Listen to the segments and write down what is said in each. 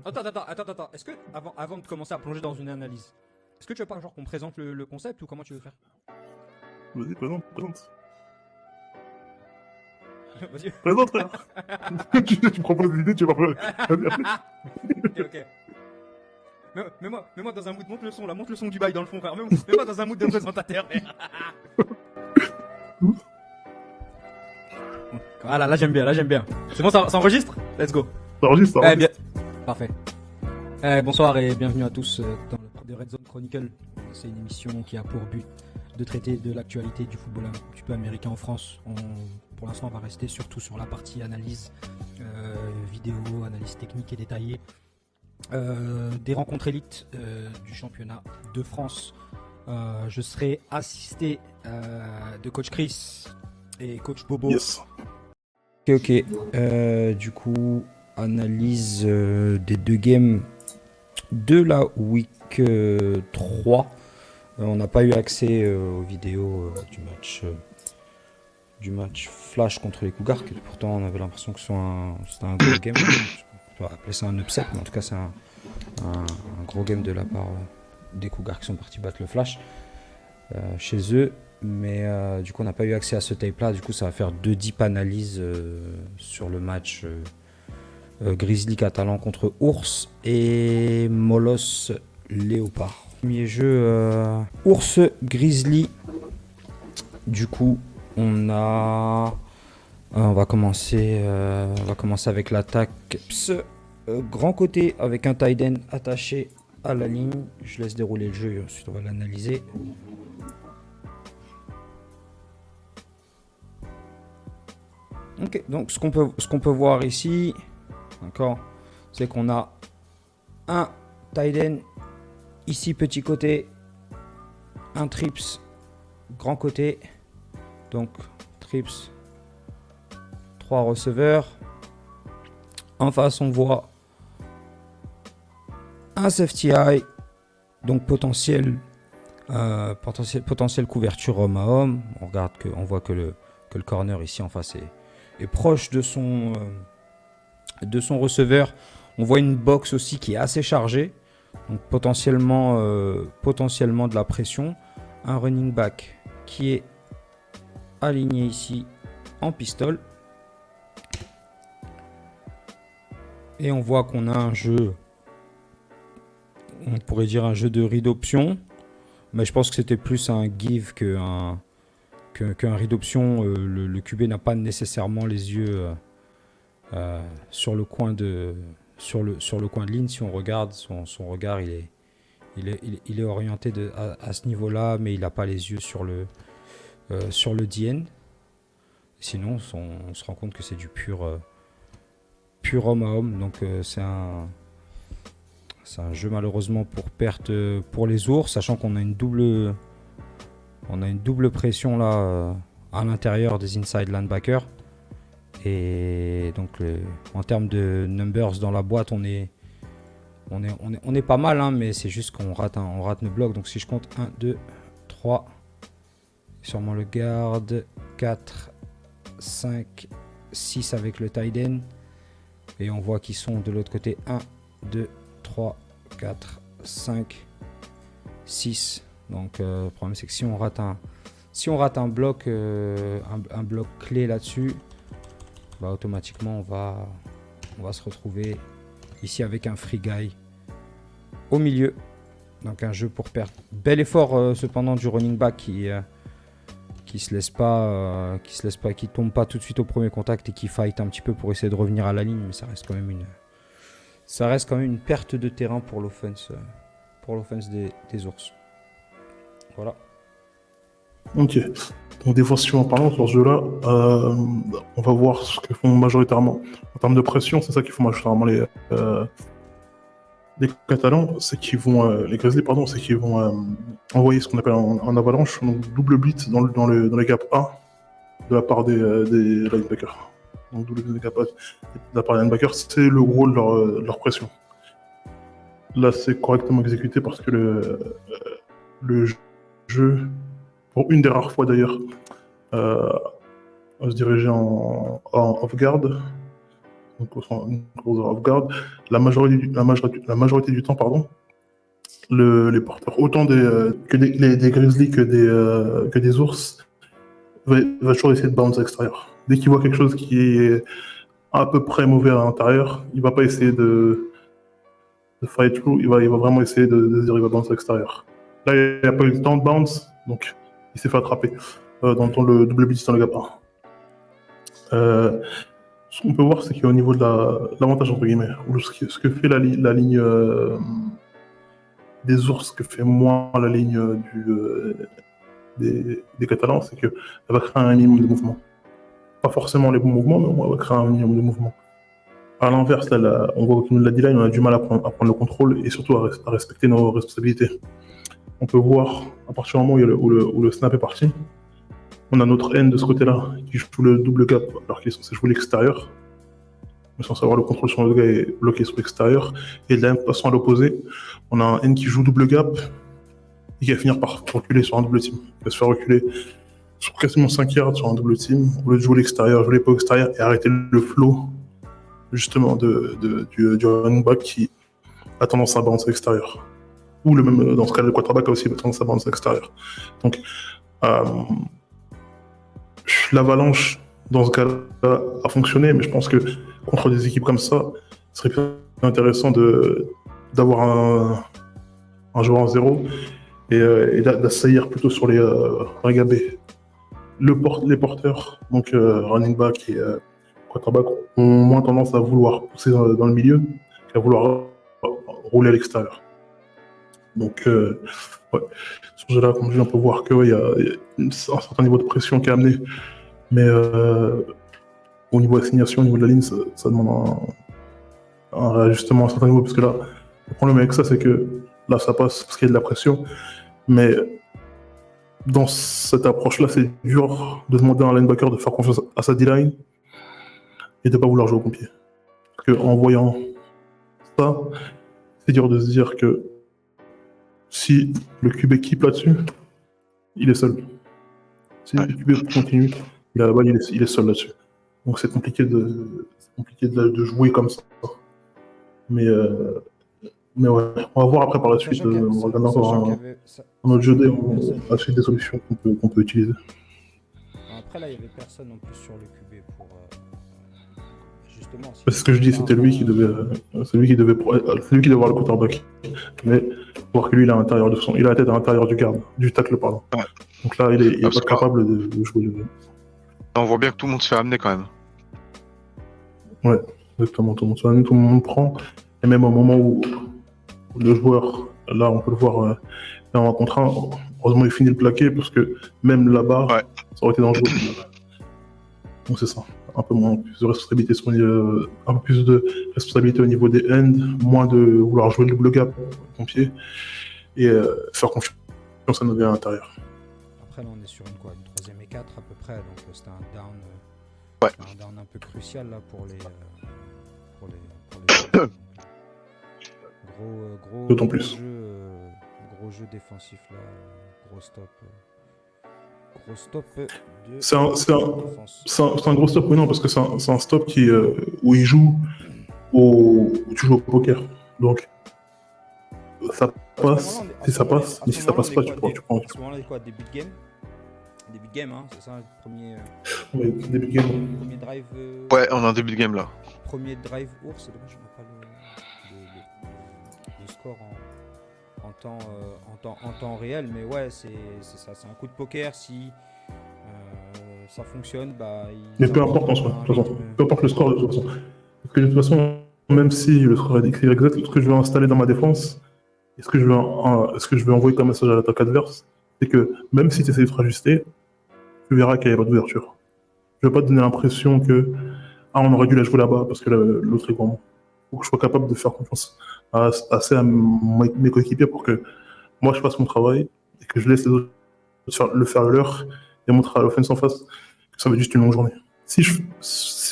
Attends. Est-ce que, avant de commencer à plonger dans une analyse, est-ce que tu veux pas genre qu'on présente le concept ou comment tu veux faire? Vas-y, présente. Vas-y. Présente, frère. Tu proposes des idées, tu vas pas. Vas-y, après. Ok. Mets-moi dans un mood, monte le son du bail dans le fond, frère. Mets-moi dans un mood de présentateur, frère. Voilà, là j'aime bien. C'est bon, ça enregistre? Let's go. Ça enregistre, ça Eh bien. enregistre. Parfait. Bonsoir et bienvenue à tous dans le pod de Red Zone Chronicle. C'est une émission qui a pour but de traiter de l'actualité du football un petit peu américain en France. Pour l'instant, on va rester surtout sur la partie analyse, vidéo, analyse technique et détaillée. Des rencontres élites du championnat de France. Je serai assisté de coach Chris et coach Bobo. Yes. Ok. Du coup, analyse des deux games de la week 3. On n'a pas eu accès aux vidéos du match Flash contre les Cougars, que pourtant on avait l'impression que c'était un gros game. On peut appeler ça un upset, mais en tout cas c'est un gros game de la part des Cougars qui sont partis battre le Flash chez eux. Mais du coup on n'a pas eu accès à ce tape là, du coup ça va faire 2 deep analyses sur le match Grizzly Catalan contre Ours et Molos Léopard. Premier jeu Ours Grizzly. Du coup on va commencer avec l'attaque grand côté avec un tight end attaché à la ligne. Je laisse dérouler le jeu et ensuite on va l'analyser. Ok, donc ce qu'on peut voir ici, d'accord, c'est qu'on a un tight end ici petit côté, un trips grand côté, donc trips 3 receveurs. En face on voit un safety eye, donc potentielle couverture homme à homme. On voit que le corner ici en face est proche de son receveur. On voit une box aussi qui est assez chargée, donc potentiellement de la pression. Un running back qui est aligné ici en pistol. Et on voit qu'on a un jeu, on pourrait dire un jeu de read option, mais je pense que c'était plus un give qu'un read option. Le QB n'a pas nécessairement les yeux sur le coin de ligne. Si on regarde son regard, il est orienté à ce niveau-là, mais il n'a pas les yeux sur le DN. Sinon on se rend compte que c'est du pur homme à homme. Donc c'est un jeu malheureusement pour perte pour les ours, sachant qu'on a une double pression là à l'intérieur des inside linebackers. Et donc en termes de numbers dans la boîte, on est pas mal, hein, mais c'est juste qu'on rate nos blocs. Donc si je compte 1, 2, 3, sûrement le garde, 4, 5, 6 avec le tight end. Et on voit qu'ils sont de l'autre côté 1, 2, 3, 4, 5, 6. Donc le problème c'est que si on rate un bloc, un bloc clé là-dessus, bah, automatiquement on va se retrouver ici avec un free guy au milieu. Donc un jeu pour perdre. Bel effort cependant du running back qui tombe pas tout de suite au premier contact et qui fight un petit peu pour essayer de revenir à la ligne, mais ça reste quand même une perte de terrain pour l'offense des ours. Voilà. Ok. Donc, des fois, si en parlant sur ce jeu-là, on va voir ce que font majoritairement. En termes de pression, c'est ça qu'ils font majoritairement les Catalans, c'est qu'ils vont. Les Grizzlies, pardon, c'est qu'ils vont envoyer ce qu'on appelle en avalanche, donc double blitz dans les gaps A de la part des linebackers. Donc double gap A de la part des linebackers, c'est le gros de leur pression. Là, c'est correctement exécuté parce que le jeu, pour une des rares fois d'ailleurs, on se dirigeait en off-guard. donc une grosse off-guard. La majorité du temps, pardon, les porteurs, autant des Grizzlies que des ours, va toujours essayer de bounce à l'extérieur. Dès qu'il voit quelque chose qui est à peu près mauvais à l'intérieur, il va pas essayer de fight through, il va vraiment essayer de se dire il va bounce à l'extérieur. Là, il n'a pas eu le temps de bounce, donc il s'est fait attraper dans le double blitz dans le gap 1. Ce qu'on peut voir, c'est qu'au niveau de l'avantage, entre guillemets, ou ce que fait la ligne des ours, que fait moins la ligne des Catalans, c'est qu'elle va créer un minimum de mouvement. Pas forcément les bons mouvements, mais on va créer un minimum de mouvement. À l'inverse, là, on voit qu'au niveau de la D-line, on a du mal à prendre le contrôle et surtout à respecter nos responsabilités. On peut voir, à partir du moment où le snap est parti, on a notre end de ce côté-là qui joue le double gap alors qu'il est censé jouer l'extérieur, mais sans savoir le contrôle sur le gars est bloqué sur l'extérieur. Et de la même façon à l'opposé, on a un end qui joue double gap et qui va finir par reculer sur un double team. Il va se faire reculer sur quasiment 5 yards sur un double team, au lieu de jouer l'extérieur, jouer pas extérieur et arrêter le flow justement du running back qui a tendance à bouncer à l'extérieur. Ou même dans ce cas, le quarterback a aussi tendance à bouncer à l'extérieur. Donc, l'avalanche, dans ce cas-là, a fonctionné, mais je pense que contre des équipes comme ça, ce serait plus intéressant d'avoir un joueur en zéro et d'assaillir plutôt sur les regabés. Les porteurs, donc running back et quarterback, ont moins tendance à vouloir pousser dans le milieu qu'à vouloir rouler à l'extérieur. Donc, ouais. Sur ce jeu-là, comme je dis, on peut voir qu'il y a un certain niveau de pression qui est amené, mais au niveau assignation, au niveau de la ligne, ça demande un réajustement à un certain niveau, parce que là, le problème avec ça, c'est que là, ça passe parce qu'il y a de la pression, mais dans cette approche-là, c'est dur de demander à un linebacker de faire confiance à sa D-line et de ne pas vouloir jouer au pompier. Parce qu'en voyant ça, c'est dur de se dire que si le QB keep là-dessus, il est seul. Si le QB continue, il a la balle, il est seul là-dessus. Donc c'est compliqué de jouer comme ça. Mais ouais, on va voir après par la suite. On va regarder encore un autre jeu, on va suite des solutions qu'on peut utiliser. Après là, il n'y avait personne en plus sur le QB pour justement. C'est ce que je dis, c'était lui qui devait avoir le quarterback. Mais voir que lui, il a la tête à l'intérieur du tackle, pardon. Ouais. Donc là, il est pas capable de jouer. On voit bien que tout le monde se fait amener quand même. Ouais, exactement. Tout le monde prend. Et même au moment où le joueur, là, on peut le voir, est en contre 1, heureusement, il finit le plaqué parce que même là-bas, ça aurait été dangereux. Donc c'est ça. Un peu plus de responsabilité au niveau des ends, moins de vouloir jouer le double gap au pompier et faire confiance à nos gars à l'intérieur. Après là on est sur une 3e et 4 à peu près, donc c'était un down, un down un peu crucial là pour les d'autant plus. Gros jeu défensif là, gros stop. Gros stop de c'est un gros stop, oui, non, parce que c'est un stop où il joue où tu joues au poker. Donc, ça passe, si ça passe, mais si ça passe pas, tu prends. À ce moment-là, quoi, début de game, hein, c'est ça, le premier. Oui, début de game. Premier drive. Ouais, on a un début de game là. Premier drive ours, c'est dommage, je n'ai pas le score en temps réel, mais ouais, c'est ça, c'est un coup de poker. Si ça fonctionne, bah. Mais peu importe en soi, de toute façon. Peu importe le score de toute façon. Parce que de toute façon, même si le score est écrit exact, ce que je vais installer dans ma défense, et ce que je vais envoyer comme message à l'attaque adverse, c'est que même si tu essaies de te rajuster, tu verras qu'il n'y a pas d'ouverture. Je ne vais pas te donner l'impression que on aurait dû la jouer là-bas parce que l'autre est grand. Il faut que je sois capable de faire confiance assez à mes coéquipiers pour que moi je fasse mon travail et que je laisse les autres le faire leur et montrer à l'offense en face que ça va être juste une longue journée. C'est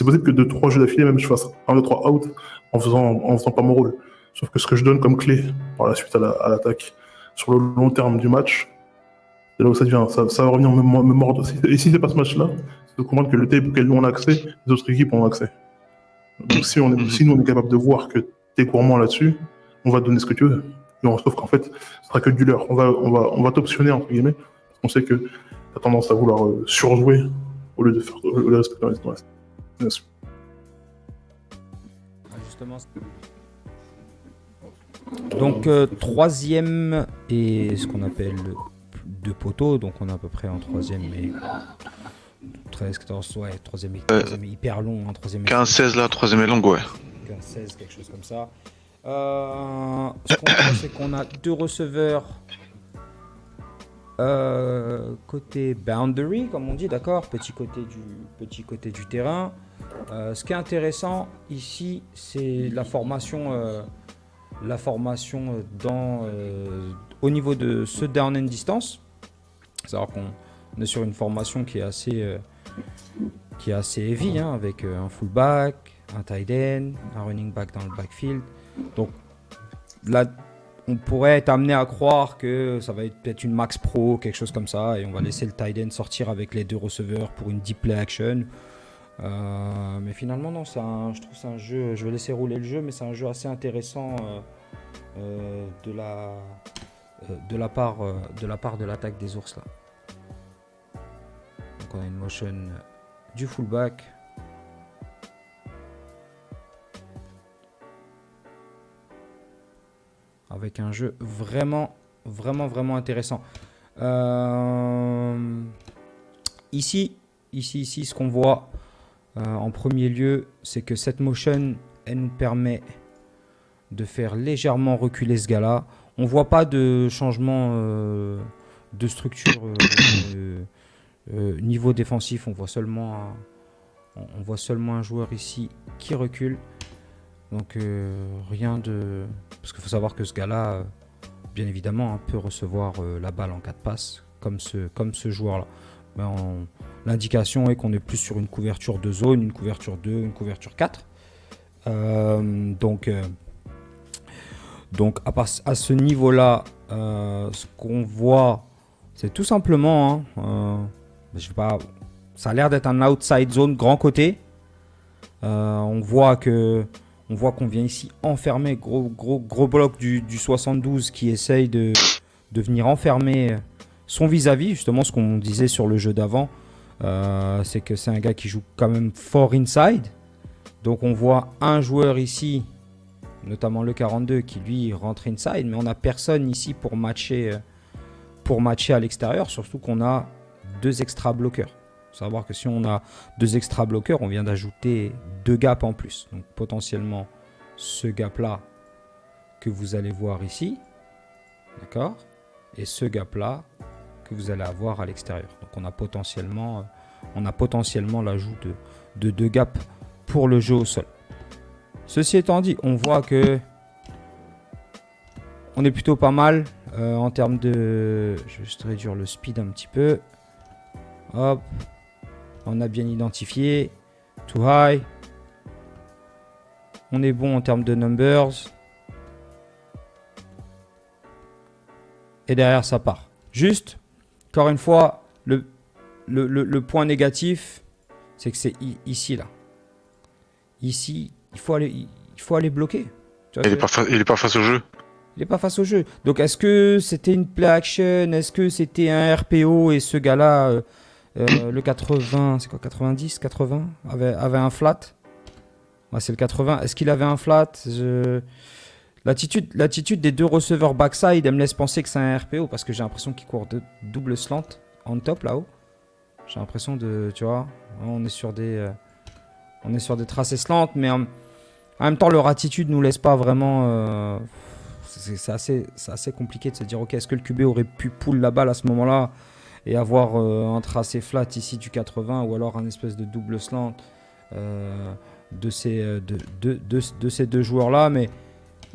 possible que de 3 jeux d'affilée, même je fasse 1, 2, 3 out en faisant pas mon rôle. Sauf que ce que je donne comme clé par la suite à l'attaque sur le long terme du match, c'est là où ça devient. Ça va revenir me mordre. Et si c'est pas ce match-là, c'est de comprendre que le tape auquel nous on a accès, les autres équipes ont accès. Donc si nous on est capable de voir que tu es gourmand là-dessus, on va te donner ce que tu veux. Sauf qu'en fait, ce sera que du leurre. On va t'optionner, entre guillemets, parce qu'on sait que tu as tendance à vouloir surjouer au lieu de respecter la destination. Justement. Donc, troisième et ce qu'on appelle deux poteaux. Donc, on est à peu près en troisième, mais 13, 14, ouais, troisième est hyper long. Hein, 15-16 là, troisième est longue, ouais. 15-16, quelque chose comme ça. Ce qu'on voit, c'est qu'on a deux receveurs côté boundary, comme on dit, d'accord, petit côté du terrain. Ce qui est intéressant ici, c'est la formation au niveau de ce down and distance. C'est-à-dire qu'on est sur une formation qui est assez heavy, hein, avec un fullback, un tight end, un running back dans le backfield. Donc là, on pourrait être amené à croire que ça va être peut-être une max pro, quelque chose comme ça, et on va laisser le tight end sortir avec les deux receveurs pour une deep play action. Mais finalement non, je trouve que c'est un jeu, je vais laisser rouler le jeu, mais c'est un jeu assez intéressant de la part de l'attaque des ours là. Donc on a une motion du fullback. Avec un jeu vraiment intéressant. Ici, ce qu'on voit en premier lieu, c'est que cette motion, elle nous permet de faire légèrement reculer ce gars-là. On voit pas de changement de structure niveau défensif. On voit seulement un joueur ici qui recule. Donc rien de... Parce qu'il faut savoir que ce gars-là, bien évidemment, peut recevoir la balle en 4 passes, comme ce joueur-là. L'indication est qu'on est plus sur une couverture de zone, une couverture 2, une couverture 4. Donc à ce niveau-là, ce qu'on voit, c'est tout simplement... ça a l'air d'être un outside zone grand côté. On voit qu'on vient ici enfermer, gros bloc du 72 qui essaye de venir enfermer son vis-à-vis, justement ce qu'on disait sur le jeu d'avant, c'est que c'est un gars qui joue quand même fort inside. Donc on voit un joueur ici, notamment le 42, qui lui rentre inside, mais on n'a personne ici pour matcher à l'extérieur, surtout qu'on a 2 extra bloqueurs. Il faut savoir que si on a 2 extra bloqueurs, on vient d'ajouter 2 gaps en plus. Donc potentiellement ce gap là que vous allez voir ici, d'accord, et ce gap là que vous allez avoir à l'extérieur. Donc on a potentiellement l'ajout de 2 gaps pour le jeu au sol. Ceci étant dit, on voit que on est plutôt pas mal en termes de... Je vais juste réduire le speed un petit peu. Hop. On a bien identifié. Too high. On est bon en termes de numbers. Et derrière, ça part. Juste, encore une fois, le point négatif, c'est que c'est ici, là. Ici, il faut aller bloquer. Tu vois, Il est pas face au jeu. Il n'est pas face au jeu. Donc, est-ce que c'était une play action? Est-ce que c'était un RPO et ce gars-là, le 80, c'est quoi, 90, 80, avait un flat? Ouais, c'est le 80. Est-ce qu'il avait un flat? L'attitude des 2 receveurs backside, elle me laisse penser que c'est un RPO parce que j'ai l'impression qu'il court de double slant on top là-haut. J'ai l'impression de, tu vois, on est sur des tracés slant, mais en même temps, leur attitude nous laisse pas vraiment. C'est assez compliqué de se dire, ok, est-ce que le QB aurait pu pull la balle à ce moment-là et avoir un tracé flat ici du 80 ou alors un espèce de double slant de ces 2 joueurs-là, mais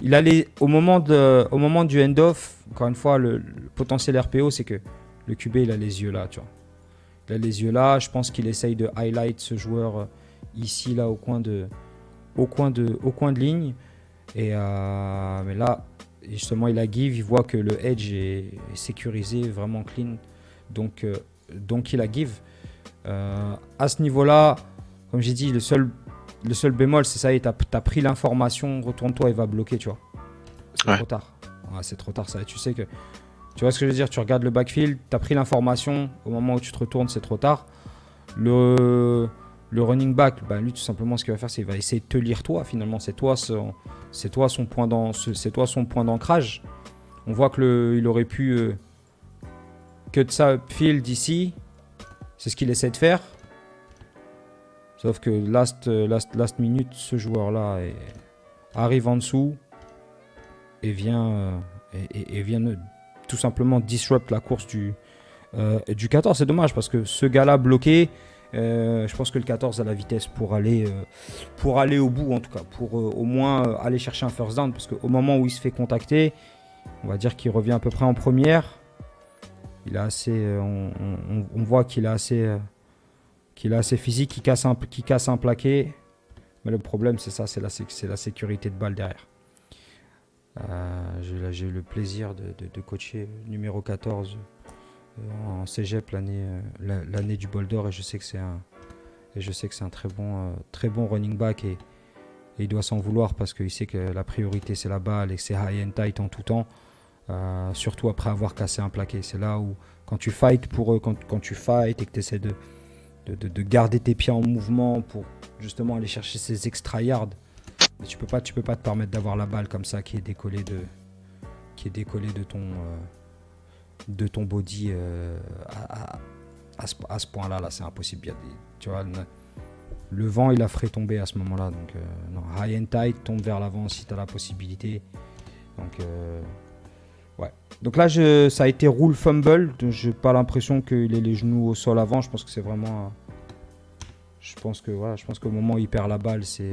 il allait au moment du end-off, encore une fois, le potentiel RPO, c'est que le QB il a les yeux là, tu vois. Il a les yeux là, je pense qu'il essaye de highlight ce joueur ici là au coin de ligne, et mais là justement il a give, il voit que le edge est sécurisé, vraiment clean, donc il a give. À ce niveau là, comme j'ai dit, le seul Le seul bémol, c'est ça, et t'as pris l'information, retourne-toi et va bloquer, tu vois. C'est trop tard. Ouais, c'est trop tard, ça. Et tu sais que. Tu vois ce que je veux dire? Tu regardes le backfield, t'as pris l'information, au moment où tu te retournes, c'est trop tard. Le running back, bah, lui, tout simplement, ce qu'il va faire, c'est qu'il va essayer de te lire toi, finalement. C'est toi son point d'ancrage. On voit qu'il aurait pu cut ça upfield ici. C'est ce qu'il essaie de faire. Sauf que last minute, ce joueur-là arrive en dessous et vient tout simplement disrupt la course du 14. C'est dommage parce que ce gars-là bloqué, je pense que le 14 a la vitesse pour aller au bout, en tout cas, pour au moins aller chercher un first down, parce qu'au moment où il se fait contacter, on va dire qu'il revient à peu près en première. Il a assez, on voit qu'il a assez physique, qu'il casse un plaqué. Mais le problème, c'est ça, c'est la sécurité de balle derrière. J'ai eu le plaisir de coacher numéro 14 en cégep l'année du Bol d'Or, et je sais que c'est un très bon running back, et il doit s'en vouloir parce qu'il sait que la priorité c'est la balle et que c'est high and tight en tout temps, surtout après avoir cassé un plaqué. C'est là où quand tu fights pour eux, quand tu fights et que tu essaies de garder tes pieds en mouvement pour justement aller chercher ces extra yards, mais tu peux pas te permettre d'avoir la balle comme ça qui est décollée de ton body à ce point-là. Là, c'est impossible. Tu vois, le vent, il a ferait tomber à ce moment-là. Donc, non, high and tight, tombe vers l'avant si tu as la possibilité. Donc, ouais. Donc là, ça a été rule fumble. Je n'ai pas l'impression qu'il ait les genoux au sol avant. Je pense que c'est vraiment... Je pense qu'au moment où il perd la balle, c'est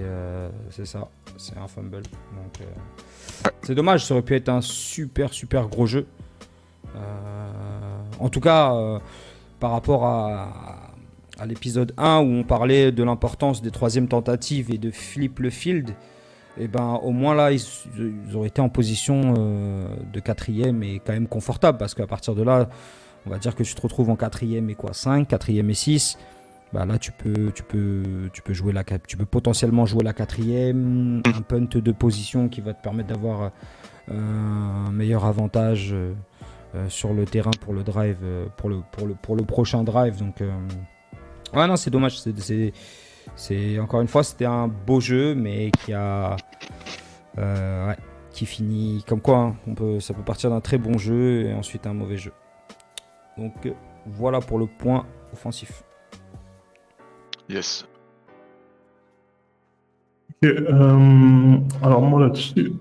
ça. C'est un fumble. Donc, c'est dommage. Ça aurait pu être un super gros jeu. En tout cas, par rapport à l'épisode 1 où on parlait de l'importance des troisièmes tentatives et de flip le field, et ben au moins là ils auraient été en position de quatrième et quand même confortable, parce qu'à partir de là, on va dire que tu te retrouves en quatrième et 5, quatrième et 6. Bah là tu peux potentiellement jouer la quatrième, un punt de position qui va te permettre d'avoir un meilleur avantage sur le terrain pour le drive, pour le prochain drive. Donc ouais, non, c'est dommage. C'est encore une fois, c'était un beau jeu, mais qui finit comme quoi, hein, ça peut partir d'un très bon jeu et ensuite un mauvais jeu. Donc voilà pour le point offensif. Yes. Ok, alors moi là-dessus.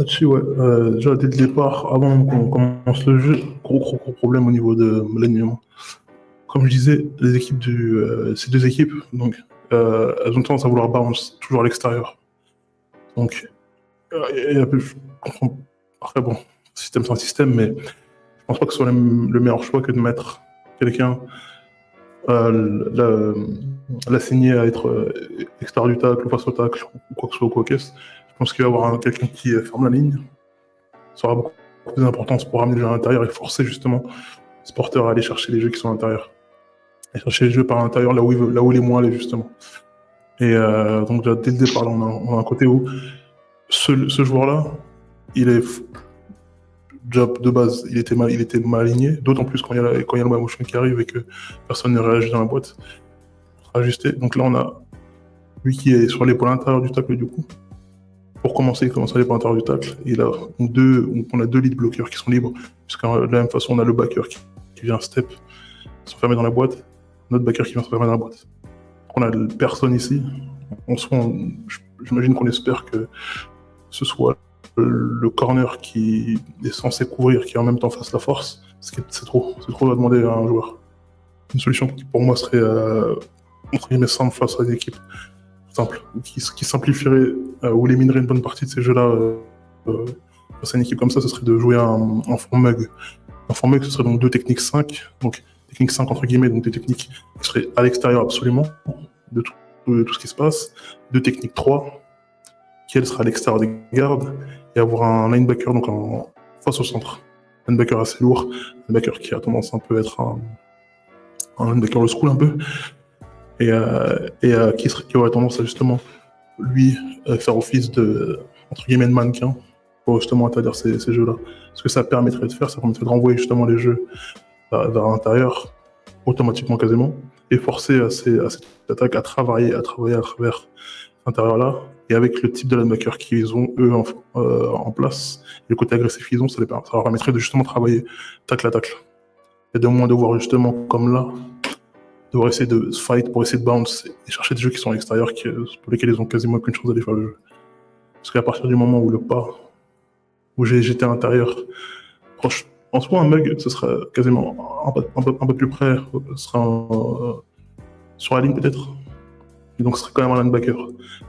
Là-dessus, ouais, déjà dès le départ, avant qu'on commence le jeu, gros problème au niveau de l'alignement. Comme je disais, ces deux équipes, donc, elles ont tendance à vouloir bounce toujours à l'extérieur. Donc, je comprends. Après, bon, système c'est un système, mais je pense pas que ce soit le meilleur choix que de mettre quelqu'un, l'assigner à être extérieur du tacle, ou face au tacle, ou quoi que ce soit, ou quoi qu'est-ce. Je pense qu'il va y avoir quelqu'un qui ferme la ligne. Ça aura beaucoup plus d'importance pour ramener le jeu à l'intérieur et forcer justement ce porteur à aller chercher les jeux qui sont à l'intérieur. Et chercher les jeux par l'intérieur là où il est moins allé justement. Et donc déjà, dès le départ, là, on a un côté où ce joueur-là, il est job de base, il était mal aligné, d'autant plus quand il y a le motion qui arrive et que personne ne réagit dans la boîte. Ajusté. Donc là, on a lui qui est sur l'épaule intérieure du tacle du coup. Pour commencer, il commence à l'épaule intérieure du tacle. Et là, on a deux lead bloqueurs qui sont libres, puisque de la même façon, on a le backer qui vient step, s'enfermer dans la boîte, notre backer qui vient s'enfermer dans la boîte. On a personne ici. J'imagine qu'on espère que ce soit le corner qui est censé couvrir, qui en même temps fasse la force. C'est trop à demander à un joueur. Une solution qui pour moi serait entre guillemets simple face à des équipes simples, qui simplifierait ou éliminerait une bonne partie de ces jeux-là face à une équipe comme ça, ce serait de jouer en form mug. En form mug, ce serait donc deux techniques 5, donc technique 5 entre guillemets, donc des techniques qui seraient à l'extérieur absolument de tout ce qui se passe, deux techniques 3, qui elle sera à l'extérieur des gardes, et avoir un linebacker donc face au centre. Un linebacker assez lourd, un linebacker qui a tendance un peu à être un linebacker old school un peu, qui aurait tendance à justement, lui, faire office de, entre guillemets, de mannequin pour justement interdire ces jeux-là. Ce que ça permettrait de faire, ça permettrait de renvoyer justement les jeux vers l'intérieur, automatiquement quasiment, et forcer à cette attaque à travailler à travers cet intérieur-là. Et avec le type de linebacker qu'ils ont, eux, en place, et le côté agressif qu'ils ont, ça leur permettrait de justement travailler tacle à tacle. Et de moins devoir justement, comme là, devoir essayer de se fight pour essayer de bounce et chercher des jeux qui sont à l'extérieur, pour lesquels ils ont quasiment aucune chance d'aller faire le jeu. Parce qu'à partir du moment où j'étais à l'intérieur, en soi, un mug, ce serait quasiment un peu plus près, ce serait sur la ligne peut-être. Et donc ce serait quand même un linebacker,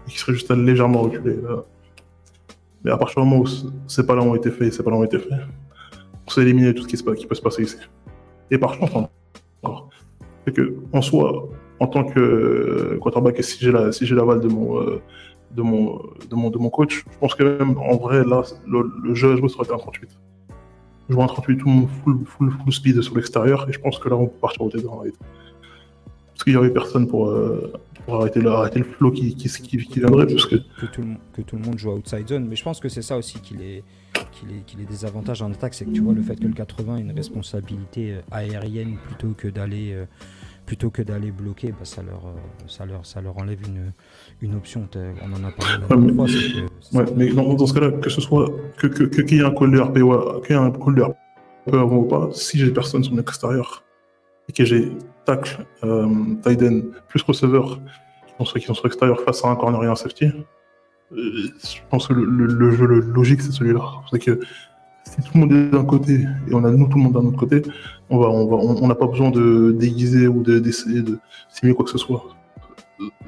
et qui serait juste légèrement reculé. Mais à partir du moment où ces pas-là ont été faits, on s'est éliminé tout ce qui peut se passer ici. Et par chance, encore. C'est que, en soi, en tant que quarterback, et si j'ai l'aval de mon coach, je pense que même, en vrai, là, le jeu à jouer serait un 38. Jouer un 38, tout le monde full speed sur l'extérieur, et je pense que là, on peut partir au TD en réalité. Parce qu'il n'y avait personne pour arrêter le flow qui viendrait. Que tout le monde joue outside zone, mais je pense que c'est ça aussi qui les désavantage en attaque, c'est que tu vois le fait que le 80 ait une responsabilité aérienne plutôt que d'aller bloquer, bah ça leur enlève une option. On en a parlé la dernière fois. Mais dans ce cas-là, que ce soit qu'il y ait un call de RPO, qu'il y ait un call de RPO avant ou pas, si j'ai personne sur l'extérieur et que j'ai tackle, tight end plus receveur qui sont sur l'extérieur face à un corner et un safety, je pense que le jeu logique c'est celui-là. C'est que si tout le monde est d'un côté et on a nous tout le monde d'un autre côté, on n'a pas besoin de déguiser ou d'essayer de simuler quoi que ce soit.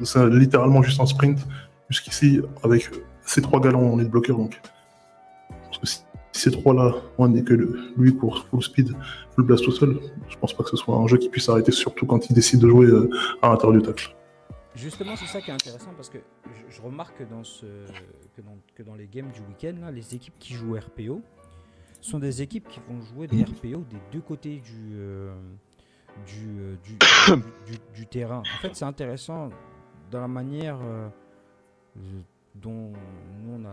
C'est littéralement juste un sprint jusqu'ici avec ces trois gars-là on est de bloqueurs donc. Parce que si ces trois-là on est que lui court full speed, full blast tout seul, je pense pas que ce soit un jeu qui puisse arrêter, surtout quand il décide de jouer à l'intérieur du tacle. Justement, c'est ça qui est intéressant parce que je remarque que dans les games du week-end, là, les équipes qui jouent RPO sont des équipes qui vont jouer des RPO des deux côtés du terrain. En fait, c'est intéressant dans la manière dont nous on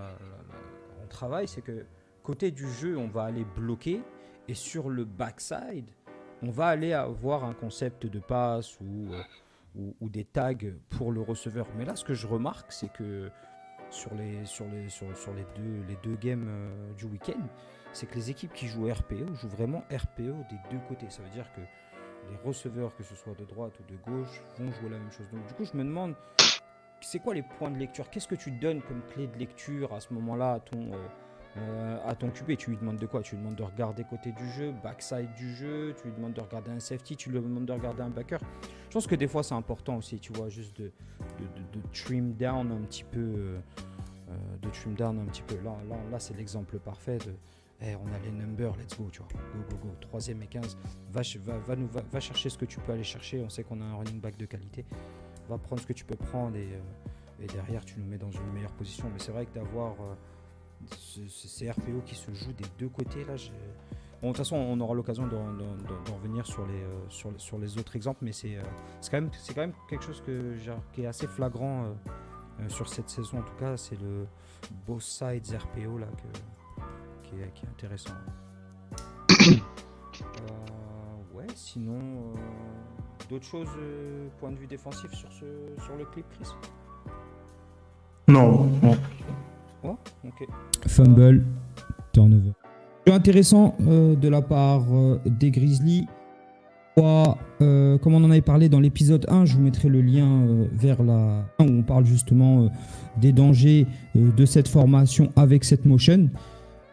travaille, c'est que côté du jeu, on va aller bloquer et sur le backside, on va aller avoir un concept de passe ou des tags pour le receveur. Mais là, ce que je remarque, c'est que sur les deux games du week-end, c'est que les équipes qui jouent RPO jouent vraiment RPO des deux côtés. Ça veut dire que les receveurs, que ce soit de droite ou de gauche, vont jouer la même chose. Donc du coup, je me demande, c'est quoi les points de lecture ? Qu'est-ce que tu donnes comme clé de lecture à ce moment-là à ton QB? Tu lui demandes de quoi? Tu lui demandes de regarder côté du jeu, backside du jeu, tu lui demandes de regarder un safety, tu lui demandes de regarder un backer. Je pense que des fois c'est important aussi, tu vois, juste de trim down un petit peu. Là c'est l'exemple parfait de on a les numbers, let's go, tu vois, go, 3ème et 15, va chercher ce que tu peux aller chercher, on sait qu'on a un running back de qualité, va prendre ce que tu peux prendre et derrière tu nous mets dans une meilleure position. Mais c'est vrai que d'avoir ces RPO qui se jouent des deux côtés là, bon, de toute façon on aura l'occasion d'en revenir sur les autres exemples, mais c'est quand même quelque chose qui est assez flagrant sur cette saison. En tout cas, c'est le both sides RPO là qui est intéressant. Ouais, sinon d'autres choses point de vue défensif sur le clip, Chris? Non. Ouais, ok. Fumble, turnover. Intéressant de la part des Grizzlies. Comme on en avait parlé dans l'épisode 1, je vous mettrai le lien vers où on parle justement des dangers de cette formation avec cette motion.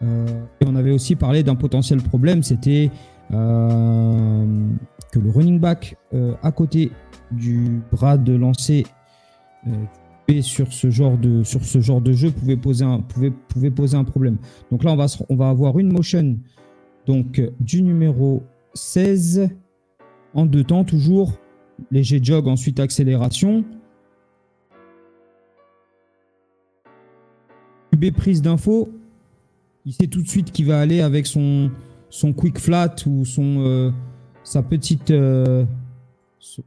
Et on avait aussi parlé d'un potentiel problème, c'était que le running back à côté du bras de lancer sur ce genre de jeu pouvait poser un problème. Donc là, on va avoir une motion donc, du numéro 16 en deux temps, toujours léger jog, ensuite accélération. QB prise d'info, il sait tout de suite qu'il va aller avec son quick flat ou sa petite ce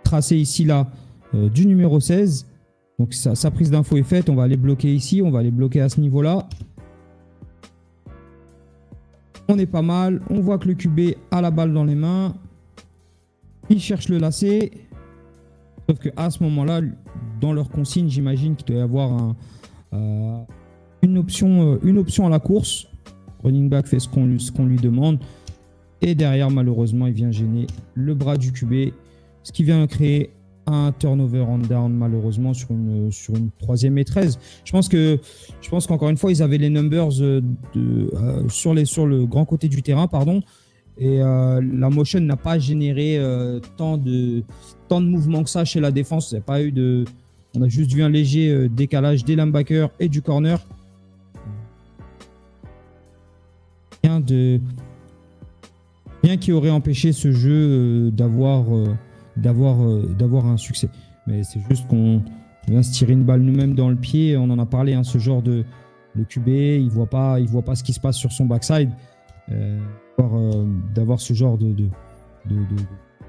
tracé ici là du numéro 16. Donc sa prise d'info est faite. On va aller bloquer ici. On va aller bloquer à ce niveau-là. On est pas mal. On voit que le QB a la balle dans les mains. Il cherche le lacet. Sauf qu'à ce moment-là, dans leur consigne, j'imagine qu'il doit y avoir une option à la course. Running back fait ce qu'on lui demande. Et derrière, malheureusement, il vient gêner le bras du QB. Ce qui vient créer un turnover on down, malheureusement, sur une 3e et 13. Je pense qu'encore une fois, ils avaient les numbers sur le grand côté du terrain, pardon. Et la motion n'a pas généré tant de mouvements que ça chez la défense. Il n'y a pas eu on a juste vu un léger décalage des linebackers et du corner. Rien qui aurait empêché ce jeu d'avoir un succès. Mais c'est juste qu'on vient se tirer une balle nous-mêmes dans le pied. On en a parlé, ce genre de le QB, il voit pas ce qui se passe sur son backside. D'avoir ce genre de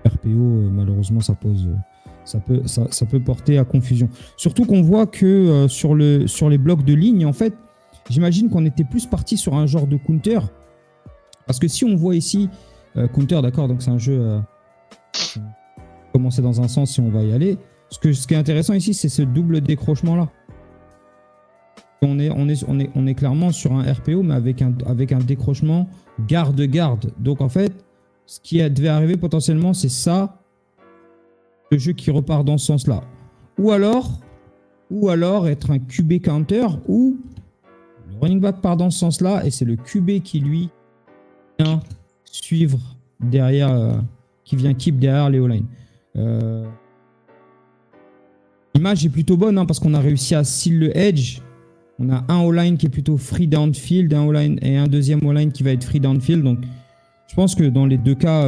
RPO, malheureusement, ça peut porter à confusion. Surtout qu'on voit que sur les blocs de ligne, en fait, j'imagine qu'on était plus parti sur un genre de counter. Parce que si on voit ici, counter, d'accord, donc c'est un jeu commencer dans un sens si on va y aller. Ce qui est intéressant ici, c'est ce double décrochement-là. On est clairement sur un RPO, mais avec un décrochement garde-garde. Donc en fait, ce qui devait arriver potentiellement, c'est ça, le jeu qui repart dans ce sens-là. Ou alors être un QB counter où le running back part dans ce sens-là et c'est le QB qui lui vient suivre derrière, qui vient keep derrière les O-line. L'image est plutôt bonne parce qu'on a réussi à seal le edge. On a un O-line qui est plutôt free downfield, un O-line et un deuxième O-line qui va être free downfield. Donc, je pense que dans les deux cas,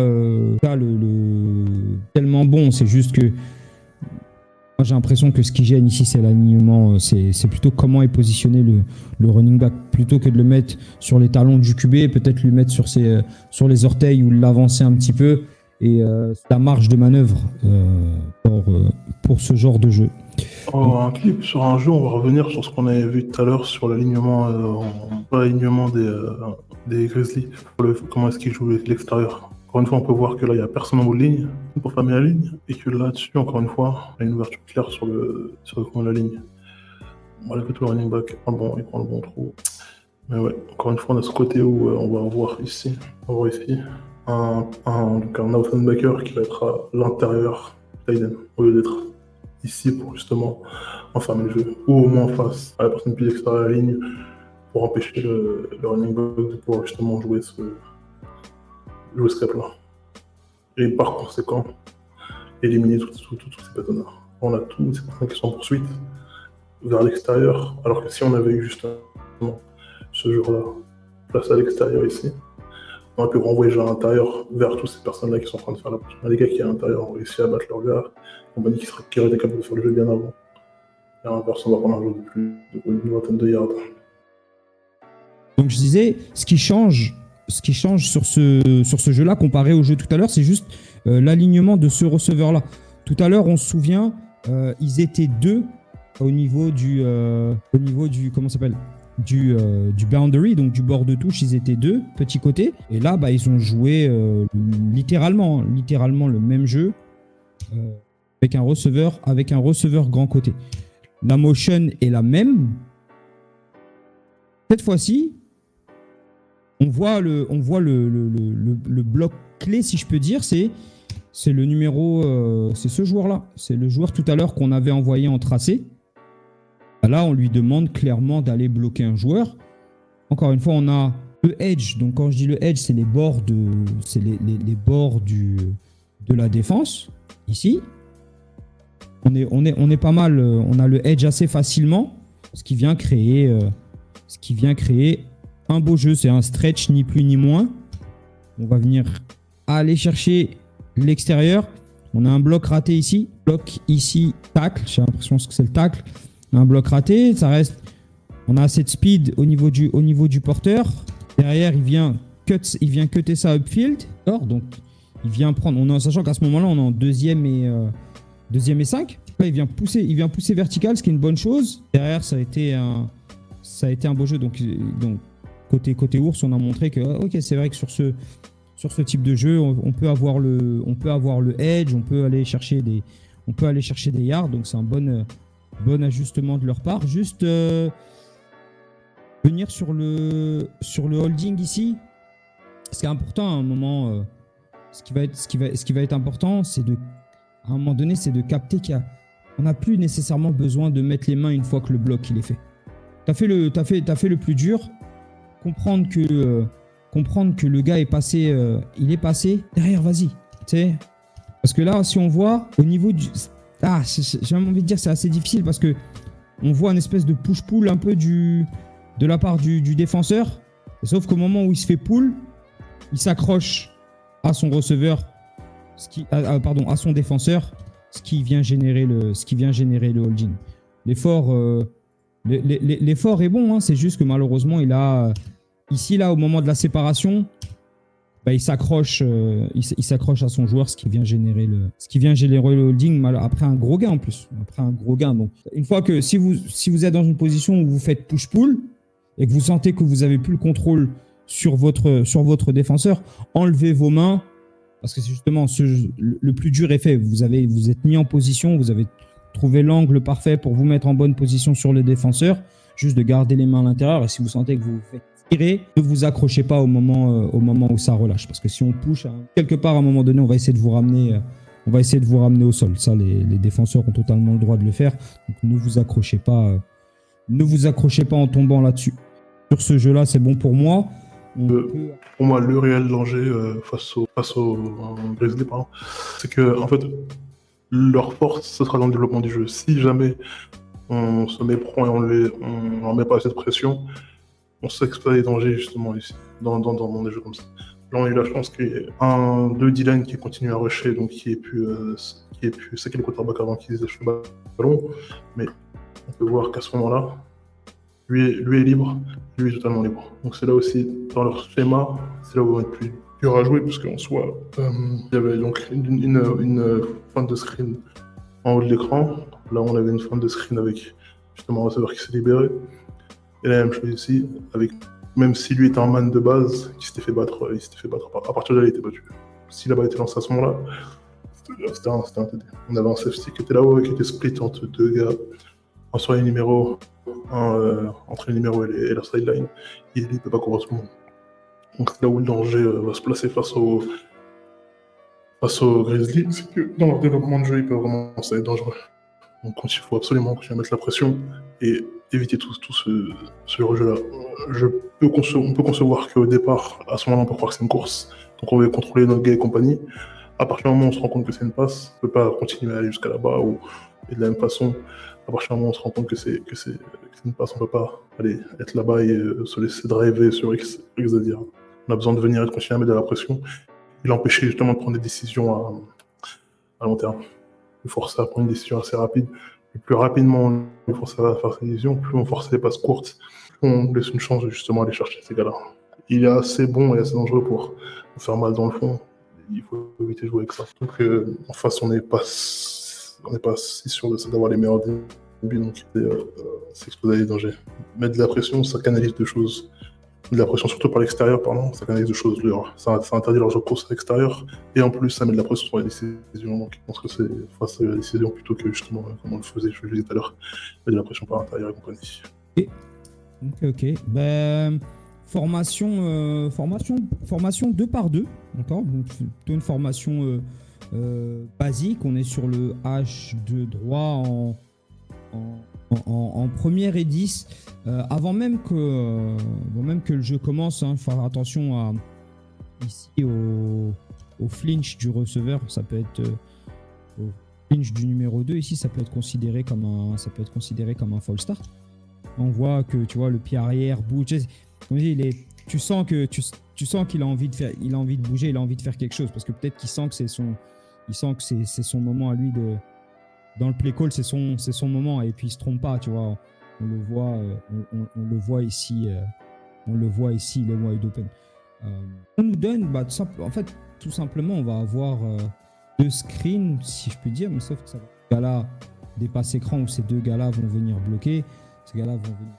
tellement bon. C'est juste que moi, j'ai l'impression que ce qui gêne ici, c'est l'alignement. C'est plutôt comment est positionné le running back. Plutôt que de le mettre sur les talons du QB, peut-être lui mettre sur les orteils ou l'avancer un petit peu. Et la marge de manœuvre pour ce genre de jeu. Un clip sur un jeu, on va revenir sur ce qu'on avait vu tout à l'heure sur l'alignement des Grizzlies. Comment est-ce qu'ils jouent l'extérieur. Encore une fois, on peut voir que là, il n'y a personne en bout de ligne pour fermer la ligne. Et que là-dessus, encore une fois, il y a une ouverture claire sur le coin de la ligne. Malgré tout, le running back, il prend le bon trou. Mais ouais, encore une fois, on a ce côté où on va voir ici. Un outside backer qui va être à l'intérieur au lieu d'être ici pour justement enfermer le jeu, ou au moins face à la personne plus extérieure à la ligne pour empêcher le running back de pouvoir justement jouer ce cap-là. Et par conséquent, éliminer tous ces bâtonnats. On a tous ces personnes qui sont en poursuite vers l'extérieur, alors que si on avait eu justement ce jour-là placé à l'extérieur ici, on a pu renvoyer à l'intérieur vers toutes ces personnes-là qui sont en train de faire la poursuite. Les gars qui à l'intérieur ont réussi à battre leur gars, on m'a dit qu'ils auraient été capables de faire le jeu bien avant. Et à l'inverse, on va prendre un jeu de plus d'une vingtaine de yards. Donc je disais, ce qui change sur ce jeu-là comparé au jeu tout à l'heure, c'est juste l'alignement de ce receveur-là. Tout à l'heure, on se souvient, ils étaient deux au niveau du comment ça s'appelle, du boundary, donc du bord de touche, ils étaient deux, petit côté. Et là, ils ont joué littéralement le même jeu avec un receveur grand côté. La motion est la même. Cette fois-ci, on voit le bloc clé, si je peux dire, c'est le numéro, c'est ce joueur-là. C'est le joueur tout à l'heure qu'on avait envoyé en tracé. Là, on lui demande clairement d'aller bloquer un joueur. Encore une fois, on a le edge. Donc, quand je dis le edge, c'est les bords les bords de la défense. Ici, on est pas mal. On a le edge assez facilement, ce qui vient créer un beau jeu. C'est un stretch, ni plus ni moins. On va venir aller chercher l'extérieur. On a un bloc raté ici. Bloc ici, tacle. J'ai l'impression que c'est le tacle. Un bloc raté, ça reste. On a assez de speed au niveau du porteur. Derrière, il vient cutter ça upfield. Donc, il vient prendre, sachant qu'à ce moment-là, on est en deuxième et 5. Là, il vient pousser vertical, ce qui est une bonne chose. Derrière, ça a été un beau jeu. Donc côté ours, on a montré que ok, c'est vrai que sur ce type de jeu, on peut avoir le edge, on peut aller chercher des yards. Donc c'est un bon ajustement de leur part. Juste venir sur le holding ici. Ce qui est important à un moment, ce qui va être important, à un moment donné, c'est de capter qu'on n'a plus nécessairement besoin de mettre les mains une fois que le bloc il est fait. T'as fait le plus dur, comprendre que le gars est passé, derrière, vas-y. Parce que là, si on voit au niveau du, j'ai même envie de dire c'est assez difficile parce que on voit une espèce de push-pull un peu de la part du défenseur. Sauf qu'au moment où il se fait pull, il s'accroche à son receveur, à son défenseur, ce qui vient générer le holding. L'effort est bon, hein, c'est juste que malheureusement, il a ici là au moment de la séparation, il s'accroche à son joueur, ce qui vient générer le holding après un gros gain en plus. Donc, une fois que si vous êtes dans une position où vous faites push-pull et que vous sentez que vous avez plus le contrôle sur votre défenseur, enlevez vos mains parce que c'est justement le plus dur est fait. Vous êtes mis en position, vous avez trouvé l'angle parfait pour vous mettre en bonne position sur le défenseur, juste de garder les mains à l'intérieur. Et si vous sentez que vous vous faites tirer, ne vous accrochez pas au moment où ça relâche, parce que si on push quelque part à un moment donné, on va essayer de vous ramener au sol. Ça, les défenseurs ont totalement le droit de le faire. Donc ne vous accrochez pas en tombant là-dessus. Sur ce jeu-là, c'est bon pour moi. Pour moi, le réel danger face au Grizzlies, c'est que en fait, leur force, ce sera dans le développement du jeu. Si jamais on se méprend et on leur met pas assez de pression, on s'expose des dangers justement ici, dans des jeux comme ça. Là, on a eu la chance qu'il y ait deux D-line qui continuent à rusher, donc qui est plus c'est qui le quarterback avant qu'ils aient le ballon, mais on peut voir qu'à ce moment-là, lui est libre, lui est totalement libre. Donc c'est là aussi, dans leur schéma, c'est là où on va être plus dur à jouer, parce qu'en soi, il y avait donc une fente de screen en haut de l'écran. Là, on avait une fente de screen avec justement un receveur qui s'est libéré. Et la même chose ici, même si lui était en man de base, il s'était fait battre. À partir de là, il était battu. Si la balle était lancée à ce moment-là, c'était un TD. On avait un safety qui était là-haut et qui était split entre deux gars. Entre les numéros et la sideline. Et il ne peut pas courir tout le monde. Donc c'est là où le danger va se placer face aux Grizzlies, c'est que dans leur développement de jeu, il peut vraiment être dangereux. Donc il faut absolument continuer à mettre la pression et éviter tout ce rejet-là. On peut concevoir qu'au départ, à ce moment-là, on peut croire que c'est une course, donc on va contrôler notre gars et compagnie. À partir du moment où on se rend compte que c'est une passe, on ne peut pas continuer à aller jusqu'à là-bas, et de la même façon, à partir du moment où on se rend compte que c'est une passe, on ne peut pas aller être là-bas et se laisser driver sur X à dire. On a besoin de venir et de continuer à mettre de la pression et l'empêcher justement de prendre des décisions à long terme. Le forcer à prendre une décision assez rapide. Et plus rapidement on le force à faire ses décisions, plus on force les passes courtes, plus on laisse une chance de justement aller chercher ces gars-là. Il est assez bon et assez dangereux pour faire mal dans le fond. Il faut éviter de jouer avec ça. Donc en face, on n'est pas si sûr d'avoir les meilleurs débuts, donc c'est exposer à des dangers. Mettre de la pression, ça canalise deux choses. De la pression surtout par l'extérieur, ça canalise deux choses. Ça interdit leur jeu de course à l'extérieur, et en plus ça met de la pression sur les décisions. Donc je pense que c'est face à la décision plutôt que justement comme on le faisait, je le disais tout à l'heure, mettre de la pression par l'intérieur et compagnie. Ok. Formation 2 par 2, d'accord. Donc plutôt une formation basique. On est sur le H2 droit en première et 10. Avant même que le jeu commence, il faut faire attention ici au flinch du receveur. Ça peut être au flinch du numéro 2. Ici, ça peut être considéré comme un false start. On voit que le pied arrière bouge. Comme je dis, tu sens qu'il a envie de bouger, il a envie de faire quelque chose, parce que peut-être qu'il sent que c'est son moment à lui dans le play call, c'est son moment, et puis il se trompe pas, on le voit ici, il est wide open. On nous donne, en fait, tout simplement, on va avoir 2 screens, si je puis dire, mais sauf que ça va. Ce gars-là dépasse écran où ces 2 gars-là vont venir bloquer. Ces gars-là vont venir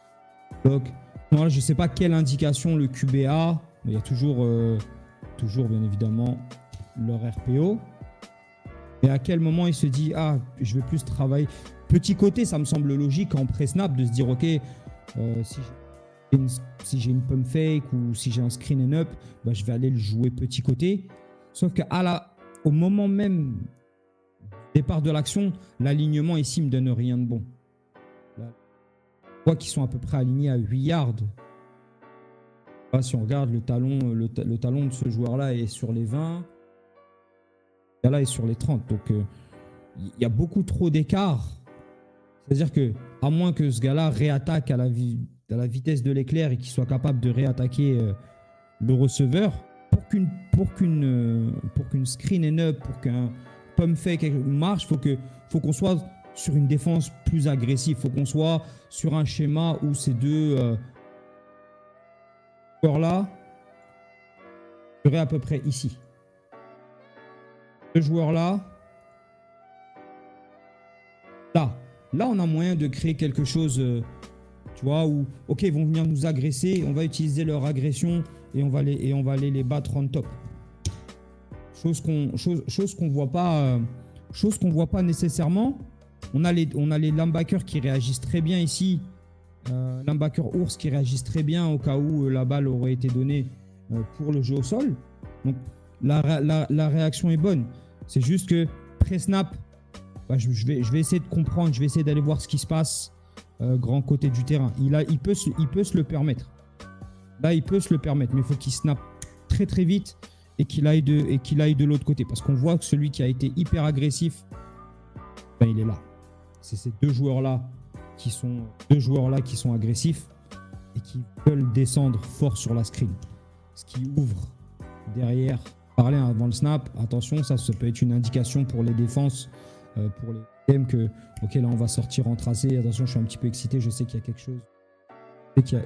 bloquer. Moi, je ne sais pas quelle indication le QB a, mais il y a toujours bien évidemment leur RPO. Et à quel moment il se dit, ah, je vais plus travailler. Petit côté, ça me semble logique en pré-snap de se dire, ok, si j'ai une pump fake ou si j'ai un screen and up, bah, je vais aller le jouer petit côté. Sauf qu'au moment même départ de l'action, l'alignement ici me donne rien de bon. Là, je vois qu'ils sont à peu près alignés à 8 yards. Là, si on regarde le talon de ce joueur-là est sur les 20. Là est sur les 30. Donc, il y a beaucoup trop d'écart. C'est-à-dire que, à moins que ce gars-là réattaque à la vitesse de l'éclair et qu'il soit capable de réattaquer le receveur, pour qu'une screen and up, pour qu'un pump fake marche, faut qu'on soit sur une défense plus agressive. Il faut qu'on soit sur un schéma où ces 2 joueurs-là seraient à peu près ici. Ce joueur-là, là, on a moyen de créer quelque chose, tu vois, où, ok, ils vont venir nous agresser, on va utiliser leur agression et on va aller les battre on top. Chose qu'on voit pas nécessairement. On a les linebackers qui réagissent très bien ici. Linebacker ours qui réagissent très bien au cas où la balle aurait été donnée pour le jeu au sol. Donc, la réaction est bonne. C'est juste que pré-snap, bah, je vais essayer de comprendre, je vais essayer d'aller voir ce qui se passe grand côté du terrain. Il peut se le permettre. Là, il peut se le permettre, mais il faut qu'il snap très très vite et qu'il aille de l'autre côté. Parce qu'on voit que celui qui a été hyper agressif, bah, il est là. C'est ces 2 joueurs-là qui sont agressifs et qui veulent descendre fort sur la screen. Ce qui ouvre derrière. Parler avant le snap, attention, ça peut être une indication pour les défenses, pour les games que, ok, là on va sortir en tracé. Attention, je suis un petit peu excité, je sais qu'il y a quelque chose.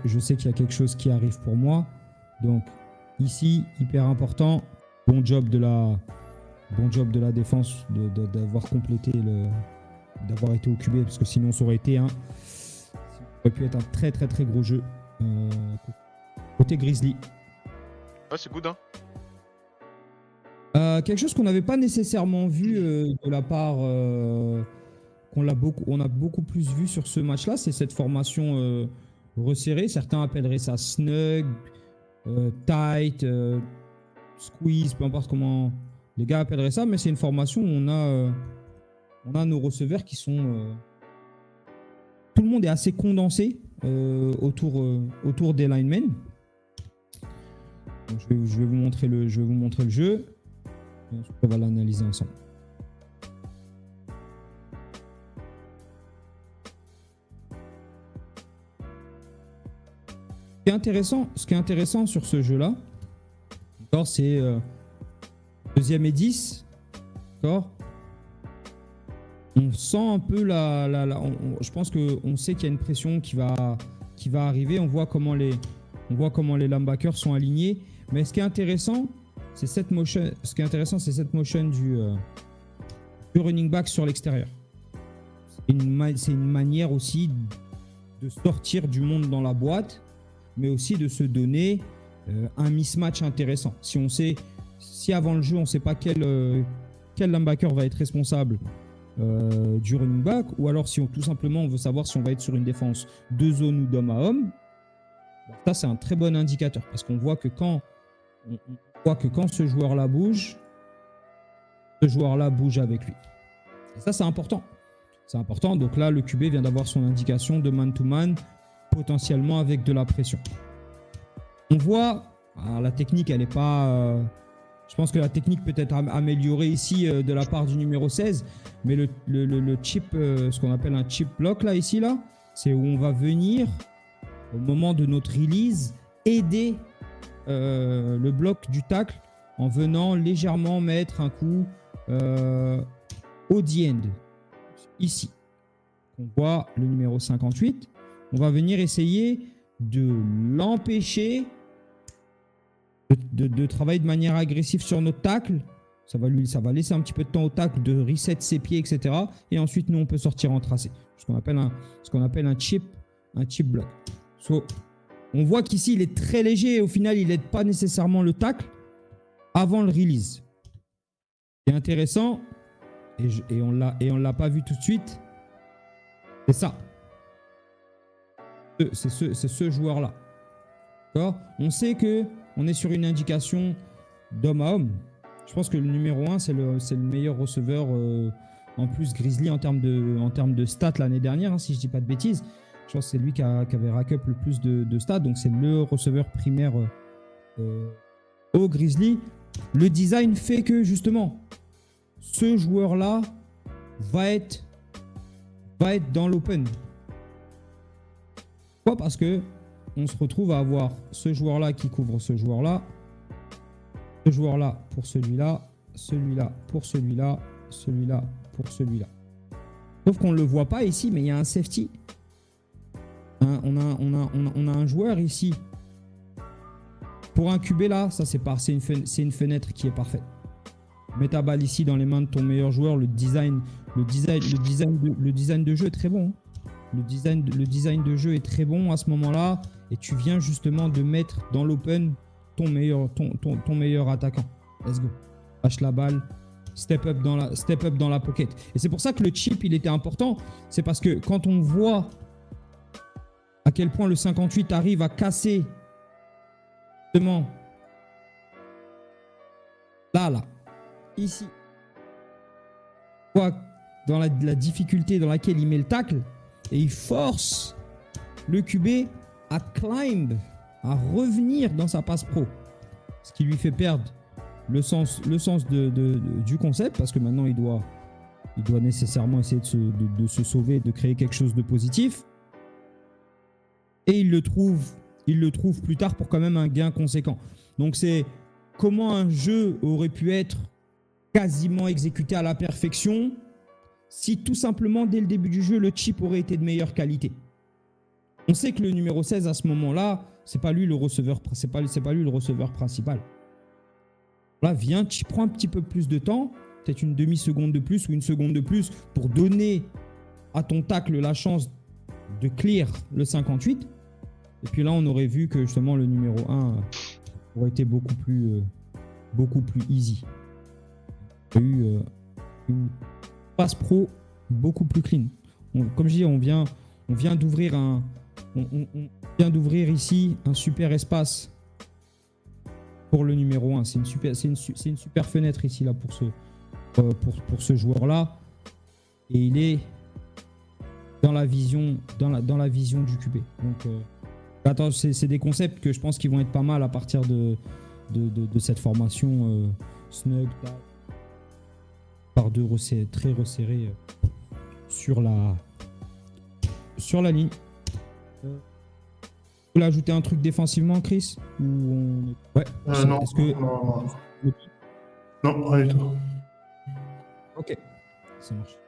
Je sais qu'il y a quelque chose qui arrive pour moi. Donc ici, hyper important, bon job de la défense d'avoir complété d'avoir été occupé, parce que sinon ça aurait été ça aurait pu être un très très très gros jeu côté Grizzly. Ouais, c'est good, hein. Quelque chose qu'on n'avait pas nécessairement vu de la part, on a beaucoup plus vu sur ce match-là, c'est cette formation resserrée. Certains appelleraient ça snug, tight, squeeze, peu importe comment les gars appelleraient ça, mais c'est une formation où on a nos receveurs qui sont... tout le monde est assez condensé autour des linemen. Donc, je vais vous montrer le jeu. On va l'analyser ensemble. Ce qui est intéressant sur ce jeu-là, c'est 2e et 10. D'accord. On sent un peu je pense qu'on sait qu'il y a une pression qui va arriver. On voit comment les linebackers sont alignés. Mais ce qui est intéressant, c'est cette motion du running back sur l'extérieur. C'est une manière aussi de sortir du monde dans la boîte, mais aussi de se donner un mismatch intéressant. Si avant le jeu, on ne sait pas quel linebacker va être responsable du running back, ou alors si tout simplement on veut savoir si on va être sur une défense de zone ou d'homme à homme, ça c'est un très bon indicateur, parce qu'on voit que quand ce joueur-là bouge avec lui. Et ça, c'est important. C'est important. Donc là, le QB vient d'avoir son indication de man-to-man, potentiellement avec de la pression. On voit, la technique, elle n'est pas... je pense que la technique peut être améliorée ici de la part du numéro 16, mais le chip, ce qu'on appelle un chip block, là, c'est où on va venir, au moment de notre release, aider le bloc du tackle en venant légèrement mettre un coup au D-end. Ici, on voit le numéro 58. On va venir essayer de l'empêcher de travailler de manière agressive sur notre tacle. Ça va laisser un petit peu de temps au tacle de reset ses pieds, etc. Et ensuite, nous, on peut sortir en tracé. Ce qu'on appelle un chip block. So, on voit qu'ici, il est très léger et au final, il n'aide pas nécessairement le tacle avant le release. C'est intéressant, et on l'a pas vu tout de suite, c'est ça. C'est ce joueur-là. D'accord ? On sait qu'on est sur une indication d'homme à homme. Je pense que le numéro 1, c'est le meilleur receveur en plus Grizzly en termes de stats l'année dernière, hein, si je ne dis pas de bêtises. Je pense que c'est lui qui avait rack up le plus de stats. Donc, c'est le receveur primaire au Grizzly. Le design fait que, justement, ce joueur-là va être dans l'open. Pourquoi ? Parce que on se retrouve à avoir ce joueur-là qui couvre ce joueur-là pour celui-là, celui-là pour celui-là, celui-là pour celui-là. Sauf qu'on ne le voit pas ici, mais il y a un safety. Hein, on a un joueur ici. Pour un QB là, ça c'est une fenêtre qui est parfaite. Mets ta balle ici dans les mains de ton meilleur joueur. Le design de jeu est très bon. Hein. Le design de jeu est très bon à ce moment-là. Et tu viens justement de mettre dans l'open ton meilleur attaquant. Let's go. Lâche la balle. Step up dans la pocket. Et c'est pour ça que le chip, il était important. C'est parce que quand on voit à quel point le 58 arrive à casser justement là, ici, on voit dans la difficulté dans laquelle il met le tacle et il force le QB à climb, à revenir dans sa passe pro. Ce qui lui fait perdre le sens du concept parce que maintenant il doit nécessairement essayer de se sauver, de créer quelque chose de positif. Et il le trouve plus tard pour quand même un gain conséquent. Donc c'est comment un jeu aurait pu être quasiment exécuté à la perfection si tout simplement dès le début du jeu le chip aurait été de meilleure qualité. On sait que le numéro 16 à ce moment-là, c'est pas lui le receveur principal. Là, prends un petit peu plus de temps, peut-être une demi-seconde de plus ou une seconde de plus pour donner à ton tacle la chance de clear le 58. Et puis là, on aurait vu que justement le numéro 1 aurait été beaucoup plus easy. Il y a eu une passe pro beaucoup plus clean. Comme je dis, on vient d'ouvrir ici un super espace pour le numéro 1. C'est une super fenêtre ici là pour ce joueur-là. Et il est dans la vision du QB. Donc attends, c'est des concepts que je pense qu'ils vont être pas mal à partir de cette formation snug par deux très resserrés sur la ligne. Vous voulez ajouter un truc défensivement, Chris? Ouais. Non, non, rien du tout. Ok, ça marche.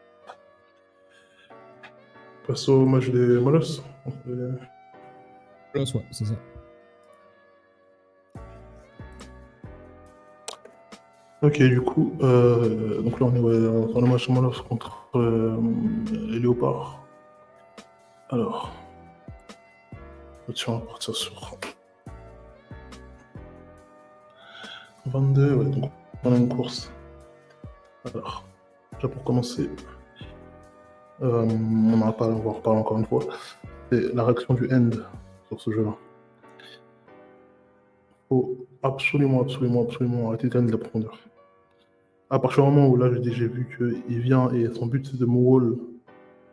Passe au match des Molosses. Ouais, c'est ça. Ok, du coup, donc là on est dans le match Molosses contre les Léopards. Alors, on va partir sur 22, ouais, donc on a une course. Alors, déjà pour commencer, on va en reparler encore une fois, c'est la réaction du end sur ce jeu-là. Il faut absolument arrêter de gagner de la profondeur. À partir du moment où là j'ai vu qu'il vient et son but c'est de moonwall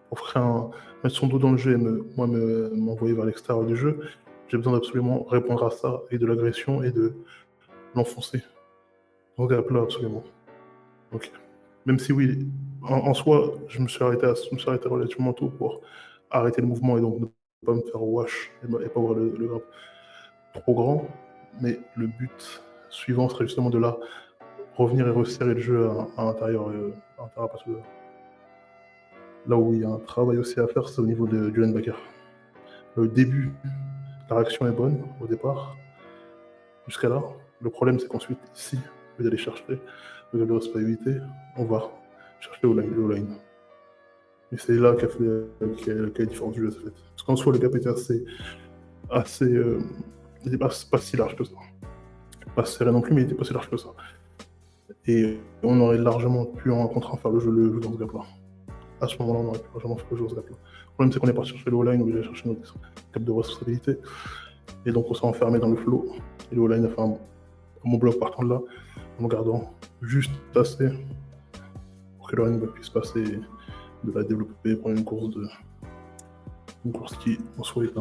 pour mettre son dos dans le jeu et m'envoyer vers l'extérieur du jeu, j'ai besoin d'absolument répondre à ça et de l'agression et de l'enfoncer. Donc là absolument. Ok. Même si oui, en soi, je me suis arrêté relativement tôt pour arrêter le mouvement et donc ne pas me faire wash et pas voir le grab trop grand. Mais le but suivant serait justement de là revenir et resserrer le jeu à l'intérieur, parce que là où il y a un travail aussi à faire, c'est au niveau du linebacker. Le début, la réaction est bonne au départ, jusqu'à là. Le problème, c'est qu'ensuite, ici, vous allez chercher, vous allez pas éviter, on va chercher le line. Et c'est là qu'a la différence du jeu, en fait. Parce qu'en soi, le gap était il n'était pas si large que ça. Pas serré non plus, mais il était pas si large que ça. Et on aurait largement pu en contre-un faire le jeu dans ce gap-là. À ce moment-là, on aurait pu largement faire le jeu dans ce gap-là. Le problème, c'est qu'on est parti chercher le all-line, on est allé chercher notre cap de responsabilité. Et donc, on s'est enfermé dans le flow. Et le all-line a fait un bon bloc partant de là, en gardant juste assez pour que le running back puisse passer, de la développer, prendre une course qui, en soi, est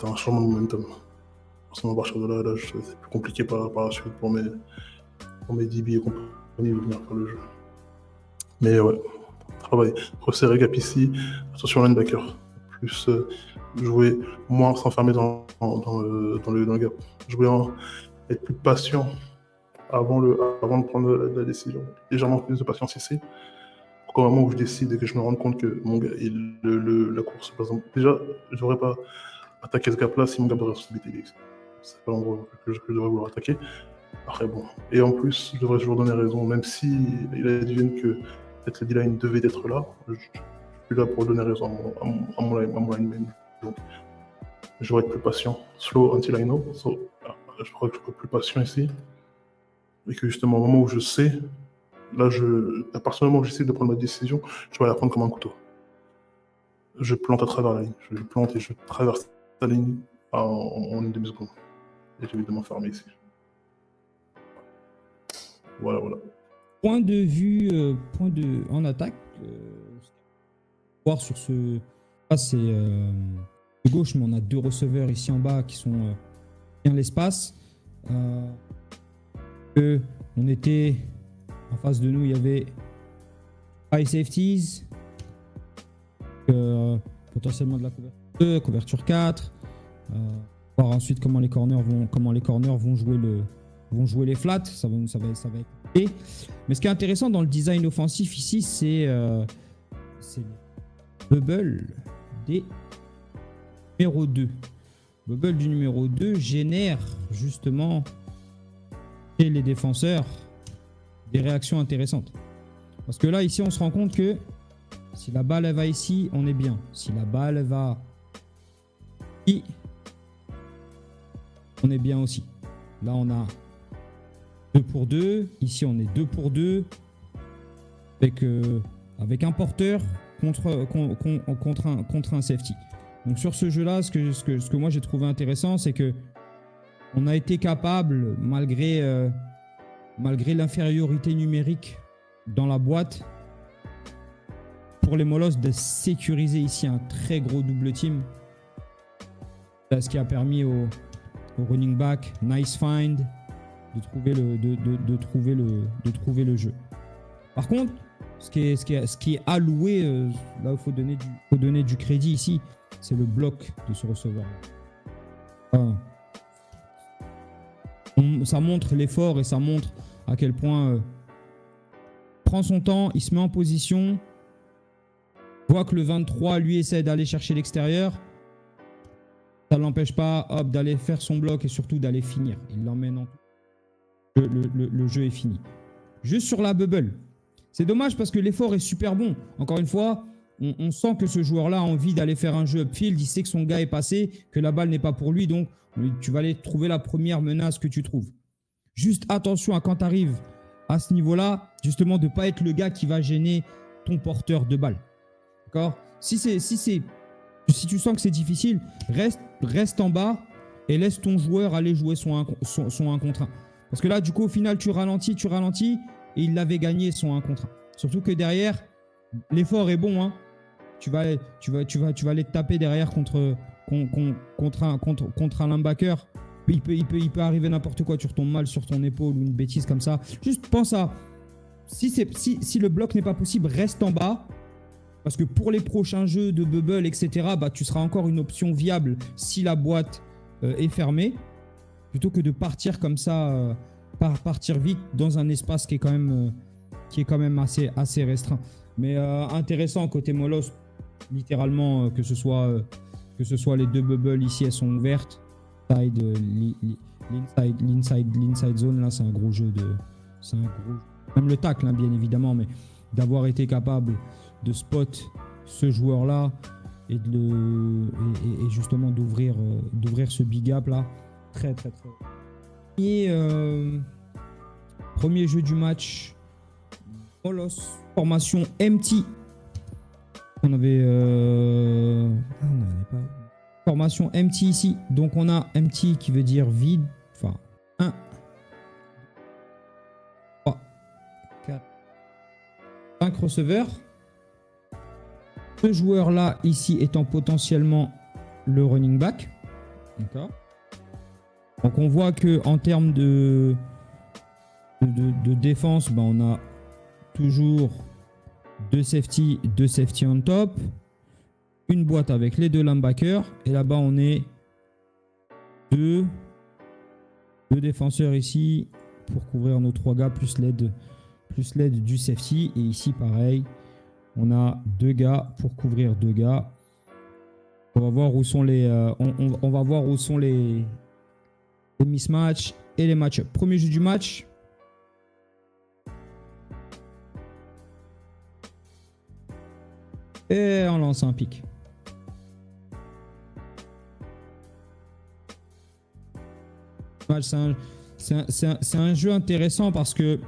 un changement de momentum. Forcément, à partir de là, c'est plus compliqué par la suite pour mes DB et compagnie de venir faire le jeu. Mais ouais, travail. Resserrer gap ici, attention linebacker. Plus jouer moins s'enfermer dans le gap. Jouer être plus patient avant de prendre la décision. Légèrement plus de patience ici. Pour qu'au moment où je décide et que je me rende compte que mon gars, la course, par exemple, déjà, je devrais pas attaquer ce gap-là si mon gap de responsabilité est. C'est pas l'endroit que je devrais vouloir attaquer. Après, bon. Et en plus, je devrais toujours donner raison, même si il advienne que peut-être le D-line devait être là. Je suis là pour donner raison à mon lineman. Donc, je devrais être plus patient. Slow until I know. Je crois que je serai plus patient ici. Et que justement, au moment où je sais, là, à partir du moment où j'essaie de prendre ma décision, je vais la prendre comme un couteau. Je plante à travers la ligne. Je plante et je traverse la ligne en une demi-seconde. Et j'évite de m'enfermer ici. Voilà. Point de vue en attaque, voir sur ce. Là, c'est de gauche, mais on a deux receveurs ici en bas qui sont bien l'espace. On était en face de nous, il y avait high safeties, potentiellement de la couverture 2, couverture 4. Voir ensuite comment les corners vont jouer les flats, ça va être compliqué. Mais ce qui est intéressant dans le design offensif ici, c'est le bubble des numéro 2. Bubble du numéro 2 génère justement chez les défenseurs des réactions intéressantes. Parce que là, ici, on se rend compte que si la balle elle va ici, on est bien. Si la balle elle va ici, on est bien aussi. Là, on a 2 pour 2. Ici, on est 2 pour 2. Avec un porteur contre un safety. Donc, sur ce jeu-là, ce que moi j'ai trouvé intéressant, c'est que on a été capable, malgré l'infériorité numérique dans la boîte, pour les Molosses, de sécuriser ici un très gros double team. Ce qui a permis au running back, nice find, de trouver le jeu. Par contre, ce qui est alloué, là il faut donner du crédit ici, c'est le bloc de ce receveur. Ça montre l'effort et ça montre à quel point prend son temps, il se met en position, voit que le 23 lui essaie d'aller chercher l'extérieur. Ça ne l'empêche pas d'aller faire son bloc et surtout d'aller finir. Il l'emmène en tout. Le jeu est fini. Juste sur la bubble. C'est dommage parce que l'effort est super bon. Encore une fois, on sent que ce joueur-là a envie d'aller faire un jeu upfield. Il sait que son gars est passé, que la balle n'est pas pour lui. Donc, tu vas aller trouver la première menace que tu trouves. Juste attention à quand tu arrives à ce niveau-là, justement, de ne pas être le gars qui va gêner ton porteur de balle. D'accord ? Si tu sens que c'est difficile, reste en bas et laisse ton joueur aller jouer son 1 contre 1. Parce que là, du coup, au final, tu ralentis et il l'avait gagné son 1 contre 1. Surtout que derrière, l'effort est bon. Hein. Tu vas aller te taper derrière contre un linebacker. Il peut arriver n'importe quoi. Tu retombes mal sur ton épaule ou une bêtise comme ça. Juste pense à si le bloc n'est pas possible, reste en bas. Parce que pour les prochains jeux de bubble, etc., tu seras encore une option viable si la boîte est fermée, plutôt que de partir comme ça, partir vite dans un espace qui est quand même assez restreint. Mais intéressant côté Molosses, littéralement, que ce soit les deux bubbles ici, elles sont ouvertes. L'inside zone, là, c'est un gros jeu de. Même le tacle, hein, bien évidemment, mais d'avoir été capable de spot ce joueur-là et justement d'ouvrir ce big gap là. Très. Premier jeu du match. Molos, formation empty. On avait pas. Formation empty ici. Donc on a empty qui veut dire vide. Enfin, 1, 3, 4, 5 receveurs. Ce joueur-là, ici, étant potentiellement le running back. D'accord. Donc on voit qu'en termes de défense, ben, on a toujours deux safety on top. Une boîte avec les deux linebackers. Et là-bas, on est deux défenseurs ici pour couvrir nos 3 gars plus l'aide du safety. Et ici, pareil, on a 2 gars pour couvrir 2 gars. On va voir où sont on va voir où sont les mismatchs et les match-ups. Premier jeu du match. Et on lance un pick. C'est un jeu intéressant parce que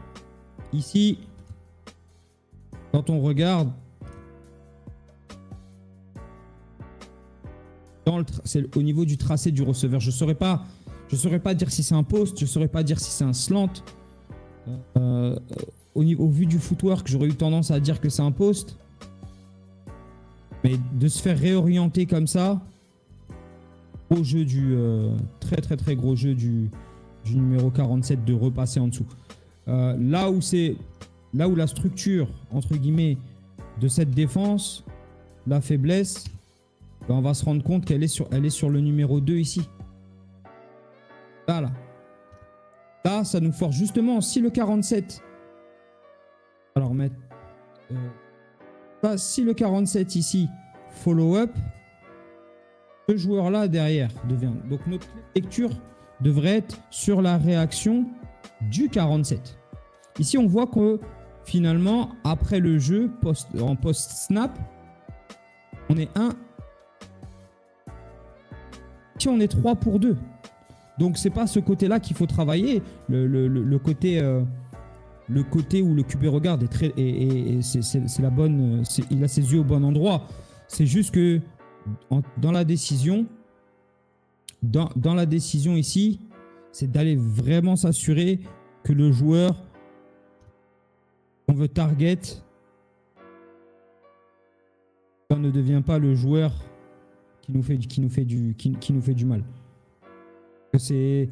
ici, quand on regarde, c'est au niveau du tracé du receveur. Je saurais pas dire si c'est un post, je saurais pas dire si c'est un slant. Au vu du footwork, j'aurais eu tendance à dire que c'est un post. Mais de se faire réorienter comme ça, gros jeu très gros jeu du numéro 47 de repasser en dessous. Là où la structure entre guillemets de cette défense, la faiblesse, ben on va se rendre compte qu'elle est sur le numéro 2 ici. Là, ça nous force justement si le 47. Alors mettre si le 47 ici follow-up, ce joueur-là derrière devient. Donc notre lecture devrait être sur la réaction du 47. Ici, on voit que finalement, après le jeu, en post-snap, on est 1. Ici, on est 3 pour 2. Donc, c'est pas ce côté-là qu'il faut travailler. Le côté où le QB regarde est très, et c'est la bonne. Il a ses yeux au bon endroit. C'est juste que dans la décision ici, c'est d'aller vraiment s'assurer que le joueur qu'on veut target ne devient pas le joueur qui nous fait du mal. C'est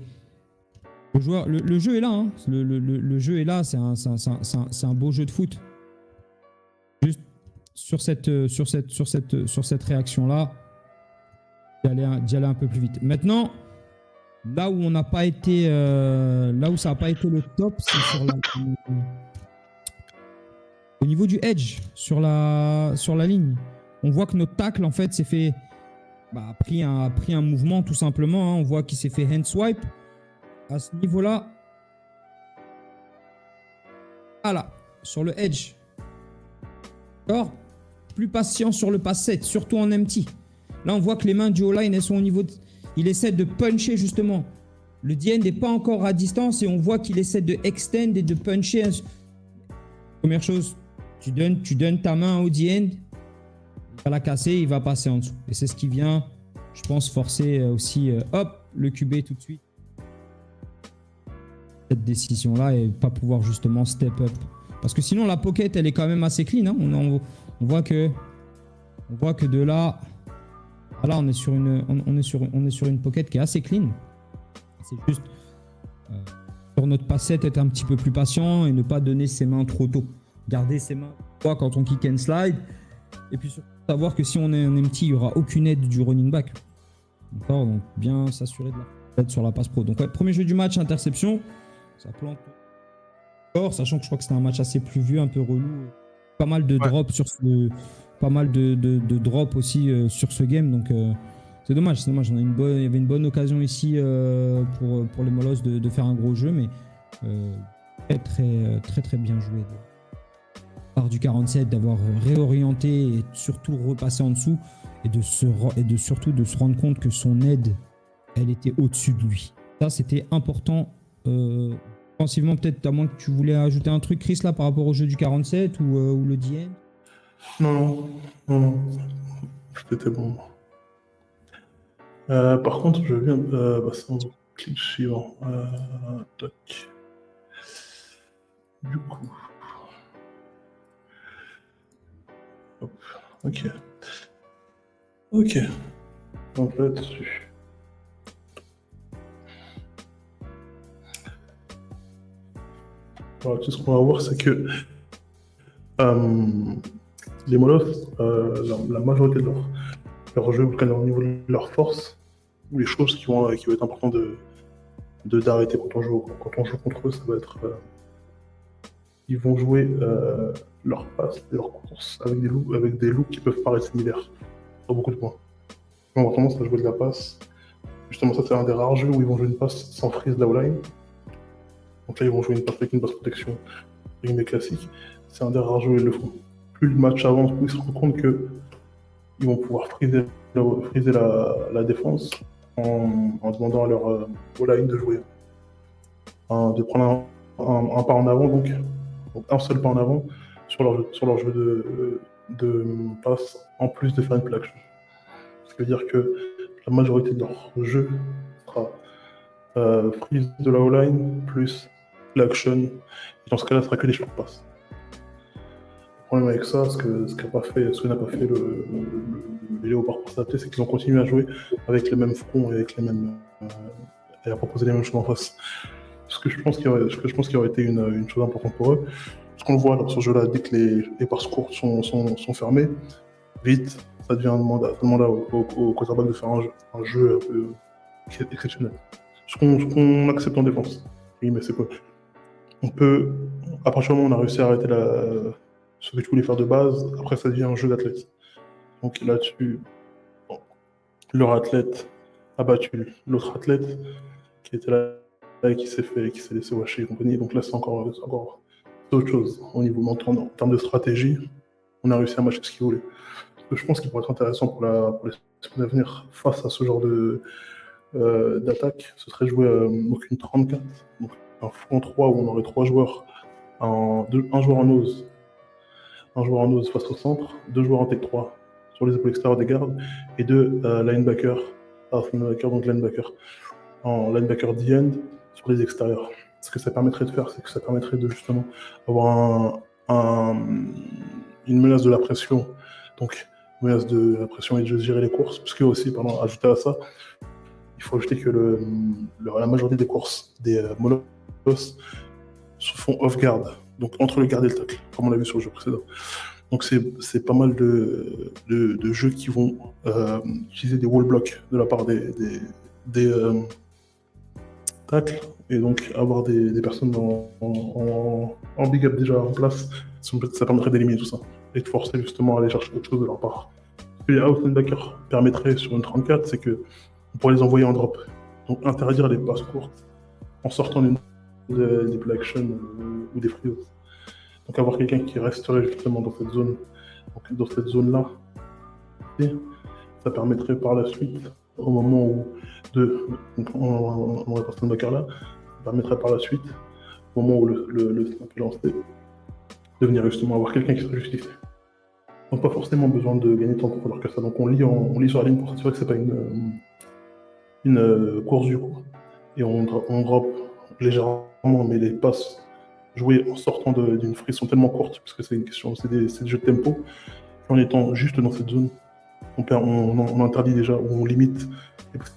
le jeu est là, hein. Le jeu est là, c'est un beau jeu de foot. Juste sur cette réaction là, d'y aller un peu plus vite. Maintenant, là où on n'a pas été, là où ça n'a pas été le top, c'est au niveau du edge, sur la ligne. On voit que notre tackle en fait s'est fait, a pris un mouvement tout simplement. Hein. On voit qu'il s'est fait hand swipe. À ce niveau-là, voilà, sur le edge. D'accord ? Plus patient sur le pass set, surtout en empty. Là, on voit que les mains du O-line, elles sont au niveau il essaie de puncher justement. Le D-end n'est pas encore à distance et on voit qu'il essaie de extend et de puncher. Première chose, tu donnes ta main au D-end, il va la casser, il va passer en dessous. Et c'est ce qui vient, je pense, forcer aussi le QB tout de suite. Cette décision-là et pas pouvoir justement step up. Parce que sinon, la pocket, elle est quand même assez clean. Hein. On voit que de là, là, on est sur une pocket qui est assez clean. C'est juste sur notre passette, être un petit peu plus patient et ne pas donner ses mains trop tôt. Garder ses mains quand on kick and slide. Et puis surtout savoir que si on est en empty, il n'y aura aucune aide du running back. D'accord, donc bien s'assurer de la aide sur la passe pro. Donc ouais, premier jeu du match, interception. Ça plante. Sachant que je crois que c'était un match assez pluvieux, un peu relou. Pas mal de drops sur pas mal de drops aussi sur ce game. Donc C'est dommage, c'est dommage. Il y avait une bonne occasion ici pour les Molosses de faire un gros jeu, mais très bien joué part du 47, d'avoir réorienté et surtout repassé en dessous et surtout de se rendre compte que son aide, elle était au-dessus de lui. Ça, c'était important. Offensivement, peut-être, à moins que tu voulais ajouter un truc, Chris, là, par rapport au jeu du 47 ou le DN. Non. C'était bon. Par contre, je viens de passer au clic suivant. Tac. Du coup. Hop. Ok. Donc là-dessus. Alors, tout ce qu'on va voir, c'est que les Molosses, la majorité de leur jeu, en tout cas au niveau de leur force, ou les choses qui vont être importantes d'arrêter quand on joue contre eux, ça va être ils vont jouer leur passe et leur course avec des looks qui peuvent paraître similaires sur beaucoup de points. On va tendance à jouer de la passe. Justement, ça c'est un des rares jeux où ils vont jouer une passe sans freeze la line. Donc là, ils vont jouer une passe avec une basse protection, une classique. C'est un des rares jeux où ils le font. Plus le match avance, plus ils se rendent compte que ils vont pouvoir freezer la défense en demandant à leur line de jouer, de prendre un pas en avant, donc un seul pas en avant sur leur jeu de passe, en plus de faire une play action. Ce qui veut dire que la majorité de leur jeu sera freeze de la O-line plus l'action, et dans ce cas-là, ce sera que des short passes. Le problème avec ça, ce que n'a pas fait le Léopard pour s'adapter, c'est qu'ils ont continué à jouer avec les mêmes fronts et avec les mêmes et à proposer les mêmes choses en face. Ce que je pense qui aurait été une chose importante pour eux. Ce qu'on voit dans ce jeu-là, dès que les passes courtes sont fermées, vite, ça devient un mandat au quarterback de faire un jeu un peu exceptionnel. Ce qu'on accepte en défense. Oui, mais c'est quoi? On peut, à partir du moment où on a réussi à arrêter ce que tu voulais faire de base, après ça devient un jeu d'athlète. Donc là-dessus, leur athlète a battu l'autre athlète qui était là et qui s'est laissé washer et compagnie. Donc là, c'est encore autre chose. Au niveau en termes de stratégie, on a réussi à matcher ce qu'ils voulaient. Ce que je pense qu'il pourrait être intéressant pour les semaines à venir face à ce genre d'attaque, ce serait jouer une 34, donc un front 3 où on aurait 3 joueurs, un joueur en nose, face au centre, 2 joueurs en tech 3 sur les épaules extérieures des gardes et 2 linebackers, donc linebacker en linebacker D-end sur les extérieurs. Ce que ça permettrait de faire, c'est que ça permettrait de justement avoir une menace de la pression, donc menace de la pression et de gérer les courses, parce que aussi, ajouté à ça, il faut ajouter que la majorité des courses des Molosses se font off-guard, donc entre le garde et le tackle, comme on l'a vu sur le jeu précédent. Donc c'est pas mal de jeux qui vont utiliser des wall blocks de la part des tacles, et donc avoir des personnes en big up déjà en place, ça permettrait d'éliminer tout ça, et de forcer justement à aller chercher autre chose de leur part. Ce que les house linebackers permettraient sur une 34, c'est que on pourrait les envoyer en drop, donc interdire les passes courtes en sortant des play action ou des free. Donc avoir quelqu'un qui resterait justement dans cette zone, donc dans cette zone-là, et ça permettrait par la suite, au moment où on aurait pas ce linebacker-là, ça permettrait par la suite, au moment où le snap est lancé, de venir justement avoir quelqu'un qui serait justifié. Donc pas forcément besoin de gagner de temps pour faire que ça. Donc on lit sur la ligne pour s'assurer que c'est pas une course du coup. Et on drop légèrement, mais les passes jouées en sortant d'une frise sont tellement courtes, parce que c'est des jeux de tempo, qu'en étant juste dans cette zone, on interdit déjà, ou on limite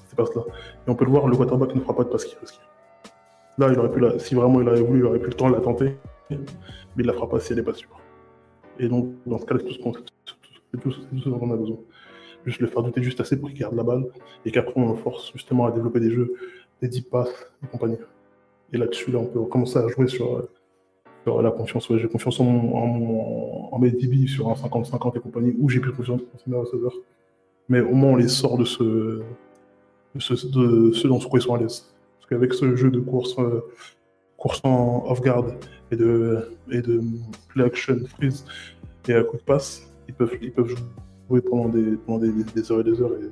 ces passes-là. Et on peut le voir, le quarterback ne fera pas de passe qui risque. Là, si vraiment il avait voulu, il aurait pu le temps de la tenter, mais il la fera pas si elle n'est pas sûre. Et donc, dans ce cas-là, c'est tout ce dont on a besoin. Juste le faire douter juste assez pour qu'il garde la balle, et qu'après on force justement à développer des jeux, des deep passes et compagnie. Et là-dessus, on peut commencer à jouer sur la confiance. Ouais, j'ai confiance en mes DB sur un 50-50 et compagnie, ou j'ai plus confiance en mes receveurs. mais au moins on les sort de ce dans quoi ils sont à l'aise. Parce qu'avec ce jeu de course en off-guard et de play action, freeze et quick pass, ils peuvent jouer pendant des heures et des heures et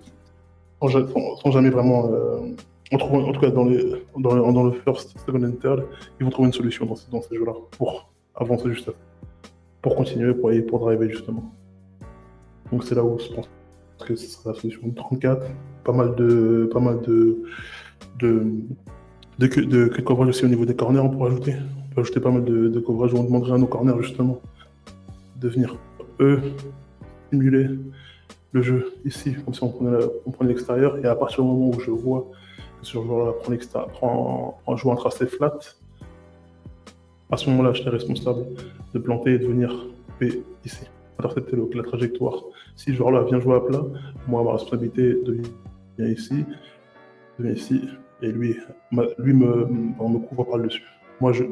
sans jamais vraiment en tout cas dans le first, second and third, ils vont trouver une solution dans ces jeux-là pour avancer juste pour continuer, pour driver justement. Donc c'est là où je pense que ce sera la solution. 34, pas mal de coverage aussi au niveau des corners, on peut ajouter pas mal de coverage où on demanderait à nos corners justement de venir simuler le jeu ici, comme si on prenait l'extérieur, et à partir du moment où je vois que ce joueur-là prend un joueur un tracé flat, à ce moment-là, je suis responsable de planter et de venir ici, intercepter la trajectoire. Si le joueur-là vient jouer à plat, moi, ma responsabilité de venir ici, et lui me couvre par le dessus. Moi, je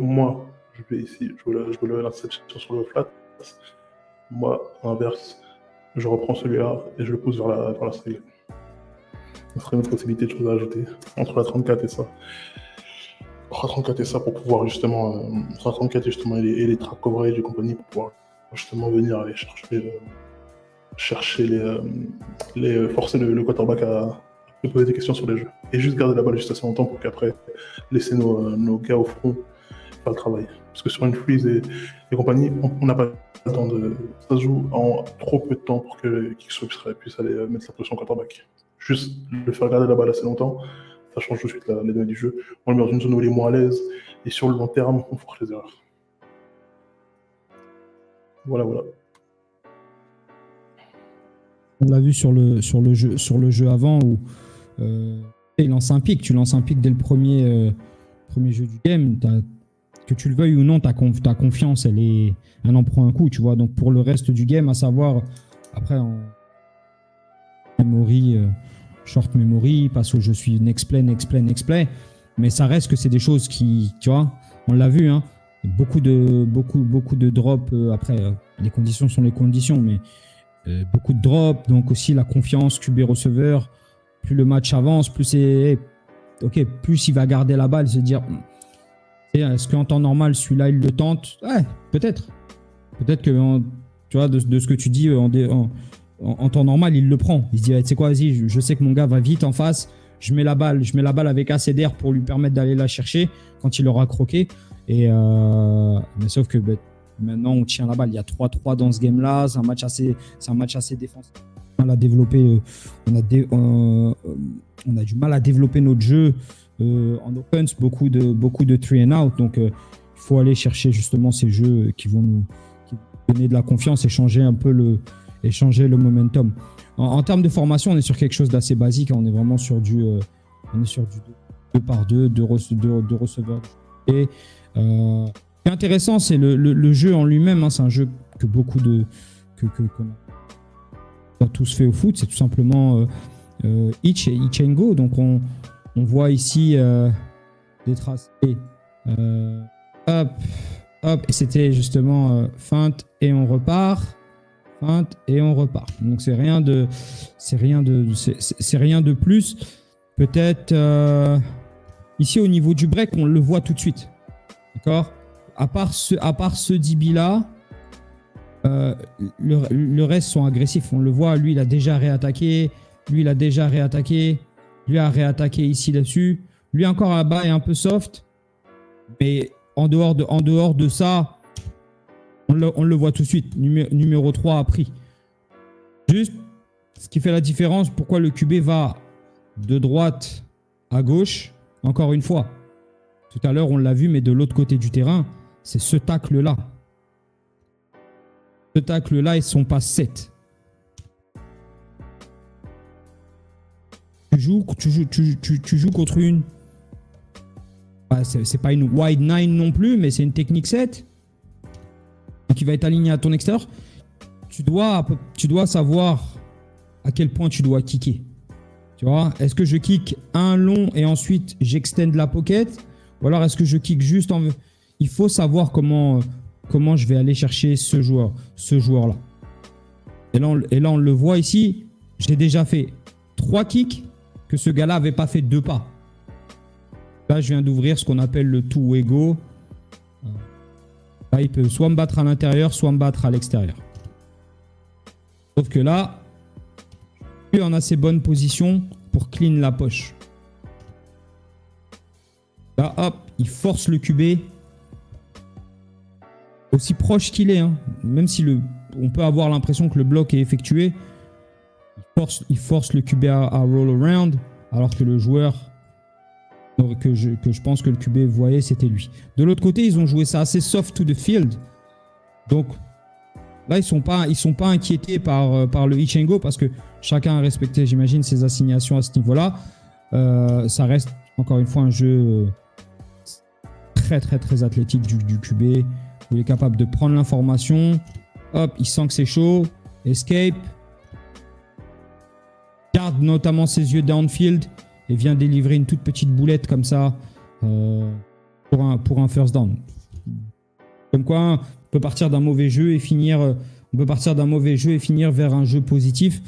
vais ici, je veux l'interception sur le flat. Moi, à l'inverse, je reprends celui-là et je le pousse vers la string. Ce serait une autre possibilité de choses à ajouter entre la 34 et ça. Entre la 34 et ça pour pouvoir justement, entre la 34 et les track coverage et compagnie pour pouvoir justement venir aller chercher forcer le quarterback à poser des questions sur les jeux. Et juste garder la balle juste assez longtemps pour qu'après laisser nos gars au front faire le travail. Parce que sur une freeze et compagnie, on n'a pas le temps ça se joue en trop peu de temps pour que Kickstop puisse aller mettre sa pression au quarterback. Juste le faire garder la balle assez longtemps, ça change tout de suite les données du jeu. On le met dans une zone où il est moins à l'aise, et sur le long terme, on force les erreurs. Voilà. On l'a vu sur le jeu avant où il lance un pic. Tu lances un pic dès le premier jeu du game. Que tu le veuilles ou non, ta confiance, elle en prend un coup, tu vois. Donc pour le reste du game, à savoir, après en memory, short memory, passe au je suis next play, mais ça reste que c'est des choses qui, tu vois, on l'a vu, hein, beaucoup de drops, après, les conditions sont les conditions, mais beaucoup de drops, donc aussi la confiance QB receveur, plus le match avance, plus il va garder la balle, se dire... Est-ce qu'en temps normal, celui-là, il le tente? Ouais, peut-être. Peut-être que, tu vois, de ce que tu dis, en temps normal, il le prend. Il se dit, tu sais quoi, vas-y, je sais que mon gars va vite en face. Je mets la balle avec assez d'air pour lui permettre d'aller la chercher quand il aura croqué. Mais sauf que maintenant, on tient la balle. Il y a 3-3 dans ce game-là. C'est un match assez défensif. On a du mal à développer notre jeu. En offense, beaucoup de 3 and out, donc il faut aller chercher justement ces jeux qui vont nous donner de la confiance et changer le momentum. En termes de formation, on est sur quelque chose d'assez basique, on est vraiment sur du 2x2 de receveurs. Et ce qui est intéressant, c'est le jeu en lui-même, hein, c'est un jeu que qu'on a tous fait au foot, c'est tout simplement Hitch and Go, donc on voit ici des traces hop, et c'était justement feinte et on repart. Donc c'est rien de plus. Peut-être ici au niveau du break, on le voit tout de suite. D'accord ? À part ce DB là, le reste sont agressifs. On le voit, lui il a déjà réattaqué. Lui a réattaqué ici là-dessus. Lui encore là-bas est un peu soft. Mais en dehors de ça, on le voit tout de suite. Numéro 3 a pris. Juste, ce qui fait la différence, pourquoi le QB va de droite à gauche, encore une fois. Tout à l'heure, on l'a vu, mais de l'autre côté du terrain, c'est ce tacle-là. Ce tacle-là, ils sont pas 7. Tu joues contre une... C'est pas une wide 9 non plus, mais c'est une technique 7. Donc il va être aligné à ton extérieur. Tu dois savoir à quel point tu dois kicker. Tu vois, est-ce que je kick un long et ensuite j'extend la pocket, ou alors est-ce que je kick juste en... Il faut savoir comment je vais aller chercher ce joueur-là. Et là, on le voit ici. j'ai déjà fait 3 kicks que ce gars-là n'avait pas fait 2 pas. Là, je viens d'ouvrir ce qu'on appelle le two-way go. Là, il peut soit me battre à l'intérieur, soit me battre à l'extérieur. Sauf que là, il est en assez bonne position pour clean la poche. Là, hop, il force le QB. Aussi proche qu'il est, hein, même si on peut avoir l'impression que le bloc est effectué, il force le QB à roll around, alors que le joueur que je pense que le QB voyait, c'était lui. De l'autre côté, ils ont joué ça assez soft to the field. Donc là, ils sont pas inquiétés par le hitch and go parce que chacun a respecté, j'imagine, ses assignations à ce niveau-là. Ça reste, encore une fois, un jeu très, très, très athlétique du QB. Il est capable de prendre l'information. Hop, il sent que c'est chaud. Escape. Garde notamment ses yeux downfield et vient délivrer une toute petite boulette comme ça pour un first down. Comme quoi, on peut partir d'un mauvais jeu et finir vers un jeu positif.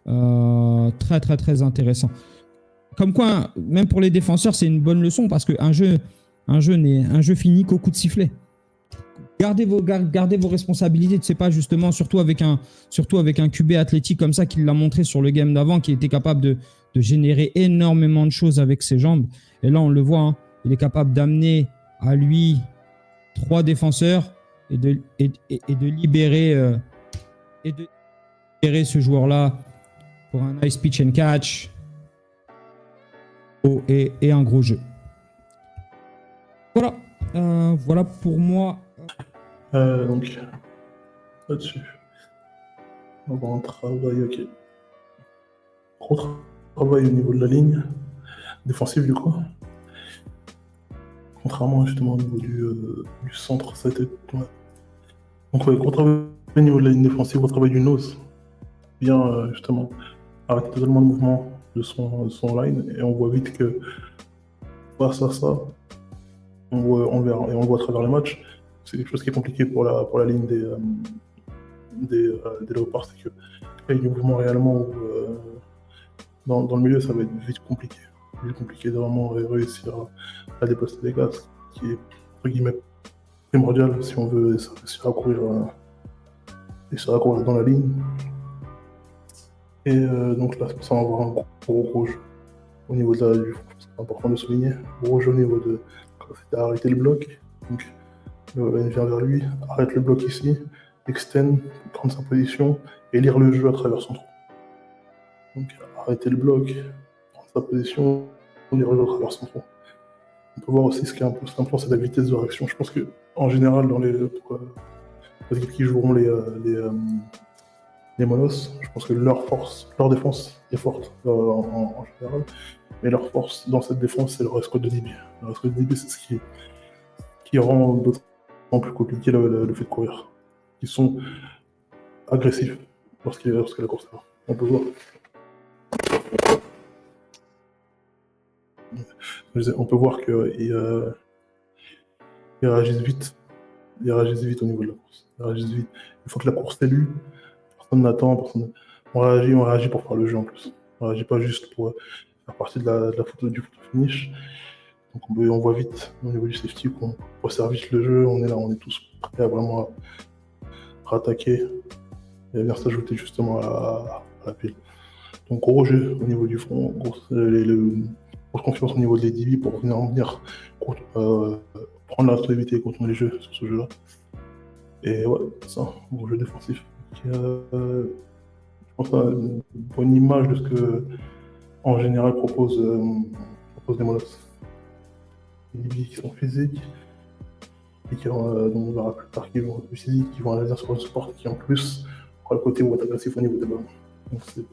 Très, très, très intéressant. Comme quoi, même pour les défenseurs, c'est une bonne leçon parce qu'un jeu finit qu'au coup de sifflet. Gardez vos responsabilités, c'est pas justement, surtout avec un QB athlétique comme ça, qui l'a montré sur le game d'avant, qui était capable de générer énormément de choses avec ses jambes. Et là, on le voit, hein, il est capable d'amener à lui 3 défenseurs et de libérer ce joueur-là pour un nice pitch and catch et un gros jeu. Voilà pour moi. Donc, là-dessus, on va avoir un travail, ok. Gros travail au niveau de la ligne défensive, du coup. Contrairement justement au niveau du centre, ça a été. Ouais. Donc, ouais, gros travail au niveau de la ligne défensive, gros travail du nose. Bien, justement, arrêter totalement le mouvement de son line, et on voit vite que face à ça, on le voit à travers les matchs. C'est quelque chose qui est compliqué pour la ligne des Léopards, c'est que il y a du mouvement réellement dans le milieu, ça va être vite compliqué. Vite compliqué de vraiment réussir à déplacer des gars, ce qui est entre guillemets primordial si on veut réussir à courir dans la ligne. Et donc là, ça va avoir un gros jeu au niveau du front. C'est important de souligner. Gros jeu au niveau de arrêter le bloc. Donc, il vient vers lui, arrête le bloc ici, extend, prendre sa position et lire le jeu à travers son trou. Donc arrêter le bloc, prendre sa position, lire le jeu à travers son trou. On peut voir aussi ce qui est un peu important, c'est la vitesse de réaction. Je pense que en général, pour les équipes qui joueront les Monos, je pense que leur défense est forte en général, mais leur force dans cette défense, c'est le rescode de DB. Le rescode de DB, c'est ce qui rend d'autres plus compliqué le fait de courir. Ils sont agressifs lorsque la course est là. On peut voir. On peut voir qu'ils réagissent vite. Ils réagissent vite au niveau de la course. Ils réagissent vite. Une fois que la course est lue, personne n'attend, on réagit pour faire le jeu en plus. On réagit pas juste pour faire partie de la photo du finish. Donc on voit vite au niveau du safety qu'on resserre vite le jeu, on est là, on est tous prêts à vraiment rattaquer et à venir s'ajouter justement à la pile. Donc gros jeu au niveau du front, grosse confiance au niveau des DB pour venir prendre la responsabilité et continuer les jeux sur ce jeu-là. Et ouais, c'est ça, gros jeu défensif. Je pense à une bonne image de ce que en général propose les Monos. Des DB qui sont physiques et qui dont on verra plus tard qui vont être plus physiques, qui vont aller sur le sport, qui en plus aura le côté où être agressif au niveau des ballons. Donc c'est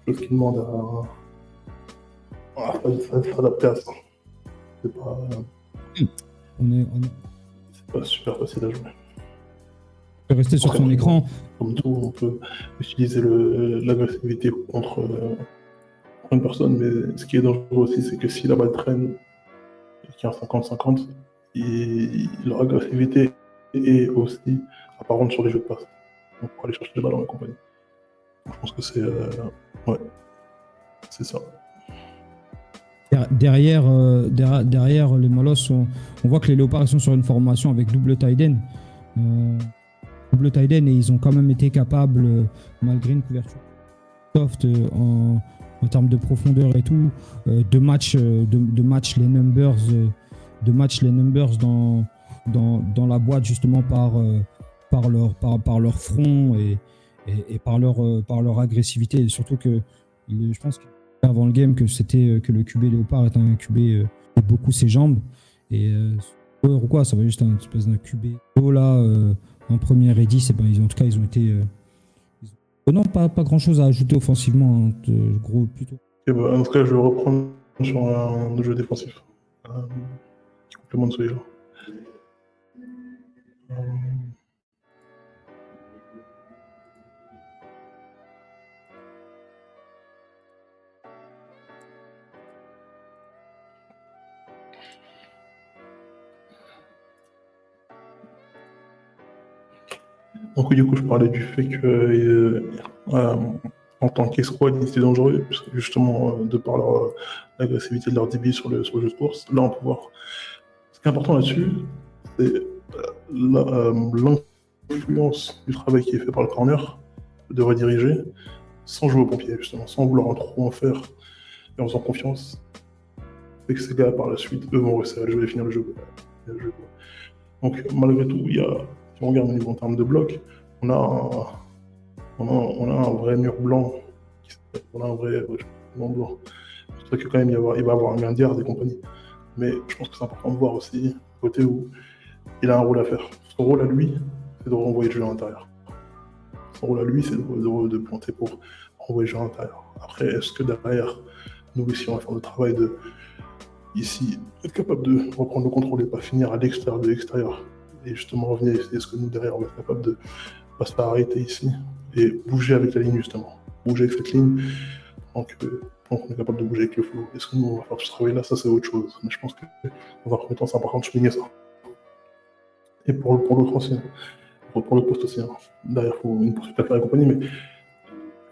quelque chose qui demande à s'adapter à ça. C'est pas, c'est pas super facile à jouer. On peut rester sur son écran. Comme tout, on peut utiliser l'agressivité contre une personne, mais ce qui est dangereux aussi, c'est que si la balle traîne et qu'il y a un 50-50, leur agressivité est aussi apparente sur les jeux de passe. Donc pour aller chercher les ballons et compagnie. Je pense que c'est ouais, c'est ça. Derrière les Molosses, on voit que les Léopards ils sont sur une formation avec double tight end. Double tight end, et ils ont quand même été capables, malgré une couverture soft en termes de profondeur et tout, de match les numbers, dans la boîte, justement par leur front et par leur agressivité. Et surtout que je pense qu'avant le game que le QB Léopard est un QB qui beaucoup ses jambes, et ou quoi, ça va juste un espèce d'un QB là en première et 10, et ben en tout cas ils ont été non, pas grand chose à ajouter offensivement, hein, gros plutôt. Et bah, en tout cas, je vais reprendre sur un jeu défensif qui complémente celui-là. Donc oui, du coup, je parlais du fait que en tant qu'escouade, ils étaient dangereux, parce que justement, de par l'agressivité de leur DB sur le jeu de course. Là, on peut voir. Ce qui est important là-dessus, c'est l'influence du travail qui est fait par le corner, de rediriger, sans jouer au pompier, justement, sans vouloir trop en faire, et en faisant confiance. Et que ces gars, par la suite, eux vont resserrer le jeu et finir le jeu. Donc, malgré tout, si on regarde au niveau en termes de blocs, on a un vrai mur blanc. On a un vrai mur blanc. C'est vrai que quand même, il va y avoir un Guindiard et compagnie. Mais je pense que c'est important de voir aussi le côté où il a un rôle à faire. Son rôle à lui, c'est de renvoyer le jeu à l'intérieur. Son rôle à lui, c'est de planter pour renvoyer le jeu à l'intérieur. Après, est-ce que derrière, nous aussi, on va faire le travail de ici, être capable de reprendre le contrôle et pas finir à l'extérieur de l'extérieur, et justement revenir essayer ce que nous derrière on va être capable de pas se faire arrêter ici et bouger avec la ligne, justement, bouger avec cette ligne, donc on est capable de bouger avec le flow. Est-ce que nous on va faire tout ce travail là? Ça c'est autre chose, mais je pense que dans un premier temps c'est important de souligner ça. Et pour l'autre aussi, pour le poste aussi, hein. Derrière il faut une poursuite à faire et compagnie, mais il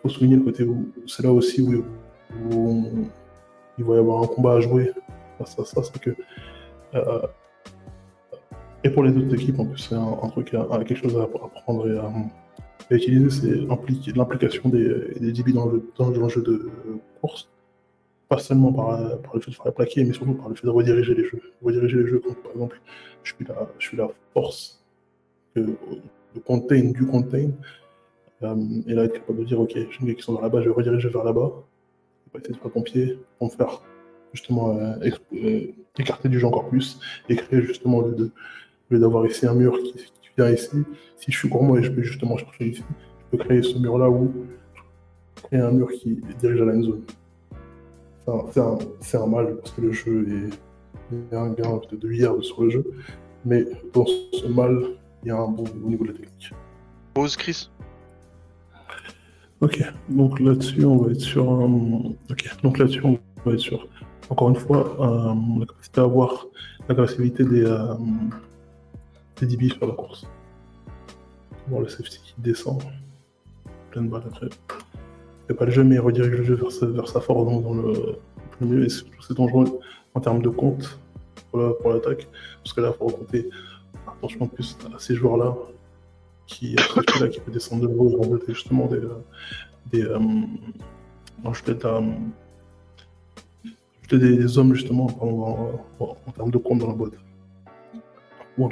faut souligner le côté où c'est là aussi où il va y avoir un combat à jouer. Ça c'est que et pour les autres équipes, en plus, c'est un truc, quelque chose à apprendre et à utiliser, c'est l'implication des DB dans le jeu de course. Pas seulement par le fait de faire plaquer, mais surtout par le fait de rediriger les jeux. Rediriger les jeux, comme par exemple, je suis la force du contain, et là être capable de dire, ok, j'ai une gars qui sont vers là-bas, je vais rediriger vers là-bas, pas essayer de faire pompier, pour me faire justement écarter du jeu encore plus, et créer justement au lieu d'avoir ici un mur qui vient ici, si je suis gourmand et je peux justement chercher ici, je peux créer ce mur-là ou créer un mur qui dirige à la end zone. C'est un mal parce que le jeu il y a un gain de yards sur le jeu, mais dans ce mal, il y a un bon au niveau de la technique. Pause, Chris. Ok, donc là-dessus, on va être sur encore une fois, la capacité à avoir l'agressivité des DB sur la course. Voir le safety qui descend, pleine balle après. C'est pas le jeu, mais il redirige le jeu vers sa force dans le milieu, et c'est dangereux en termes de compte pour l'attaque, parce que là, il faut compter attention en plus à ces joueurs-là qui peut descendre de l'eau et remonter justement des hommes justement en termes de compte dans la boîte. Ou en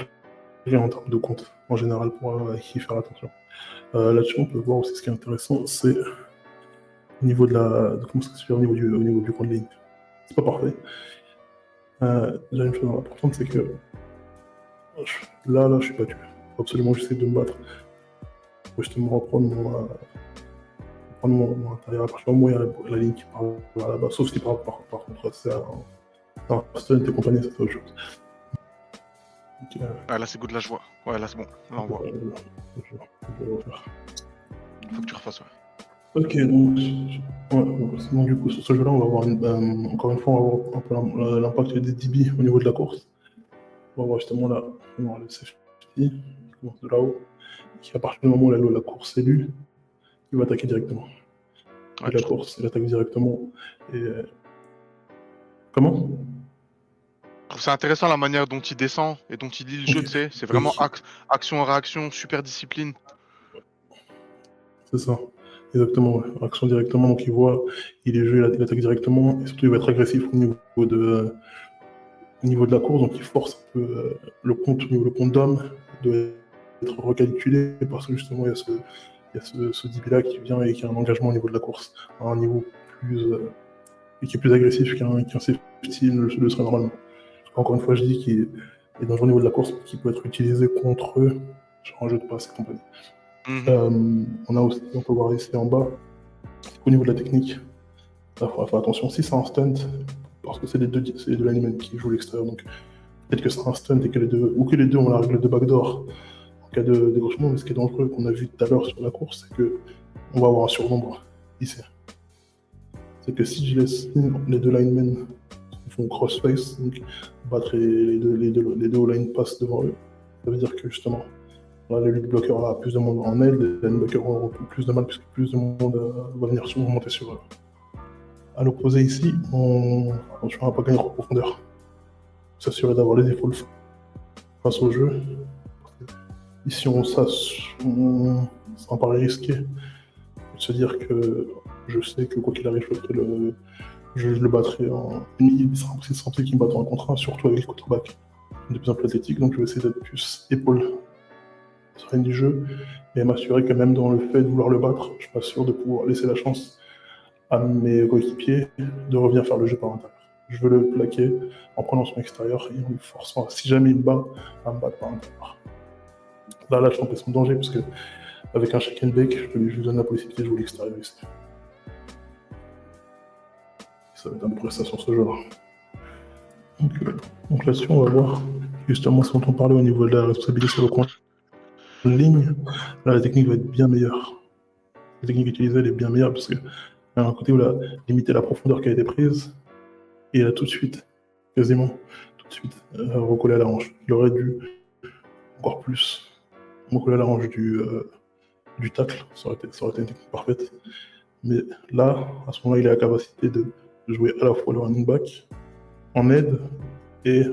termes de compte en général pour y faire attention. Là-dessus, on peut voir aussi ce qui est intéressant, c'est au niveau comment ça se fait au niveau du compte de ligne. C'est pas parfait. Déjà une chose importante, c'est que là, je suis battu. Faut absolument j'essaie de me battre pour justement reprendre mon intérieur. À partir du moment où il y a la ligne qui part vers là-bas, sauf si par contre c'est un stun et compagnie, c'est autre chose. Donc, Ah là c'est good, là je vois. Ouais là c'est bon, là on voit. Je vais refaire. Faut que tu refasses, ouais. Ok, donc du coup sur ce jeu-là, on va avoir encore une fois, on va voir un peu l'impact des DB au niveau de la course. On va voir justement là, on va voir le safety qui commence de là-haut, qui à partir du moment où la course est lue, il va attaquer directement. Ouais, Et la course, il attaque directement. Et comment? je trouve ça intéressant la manière dont il descend et dont il lit le jeu, Ok. tu sais. C'est vraiment Oui. action-réaction, super discipline. C'est ça. Exactement, ouais. Action directement, donc il voit, il est joué, il attaque directement, et surtout il va être agressif au niveau de la course, donc il force un peu le compte d'homme doit être recalculé parce que justement il y a ce DB-là qui vient et qui a un engagement au niveau de la course, à un niveau plus et qui est plus agressif qu'un safety le serait normalement. Encore une fois, je dis qu'il est dangereux au niveau de la course, qui peut être utilisé contre eux sur un jeu de passe et compagnie. On peut voir ici en bas, au niveau de la technique, il faudra faire attention. Si c'est un stunt, parce que c'est les deux linemen qui jouent l'extérieur, donc peut-être que c'est un stunt et que les deux ont la règle de backdoor en cas de décrochement, mais ce qui est dangereux qu'on a vu tout à l'heure sur la course, c'est qu'on va avoir un surnombre ici. C'est que si je laisse les deux linemen qui font crossface, donc battre les deux line pass devant eux, ça veut dire que justement, là, le lead blocker a plus de monde en aile, les linebackers auront plus de mal puisque plus de monde va venir monter sur eux. À l'opposé ici, attention à ne pas gagner trop de profondeur. S'assurer d'avoir les épaules face au jeu. Ici, ça me paraît risqué de se dire que je sais que quoi qu'il arrive, je le battrai il sera impossible qu'il me batte en contre 1, surtout avec le quarterback de plus en plus athlétique, donc je vais essayer d'être plus épaule sur du jeu et m'assurer que même dans le fait de vouloir le battre, je suis pas sûr de pouvoir laisser la chance à mes coéquipiers de revenir faire le jeu par l'intérieur. Je veux le plaquer en prenant son extérieur et en lui forçant, si jamais il me bat, à me battre par l'intérieur. Là, je suis en place en danger parce que avec un shake and bake, je lui donne la possibilité de jouer l'extérieur ici. Ça va être à peu près ça sur ce jeu-là. Donc là-dessus, on va voir justement ce dont on parlait au niveau de la responsabilité sur le coin de ligne. Là, la technique va être bien meilleure. La technique utilisée, elle est bien meilleure parce qu'il y a un côté où il a limité la profondeur qui a été prise et il a tout de suite, quasiment tout de suite, recollé à la hanche. Il aurait dû encore plus recoller à la hanche du tacle, ça aurait été une technique parfaite. Mais là, à ce moment-là, il a la capacité de jouer à la fois le running back en aide et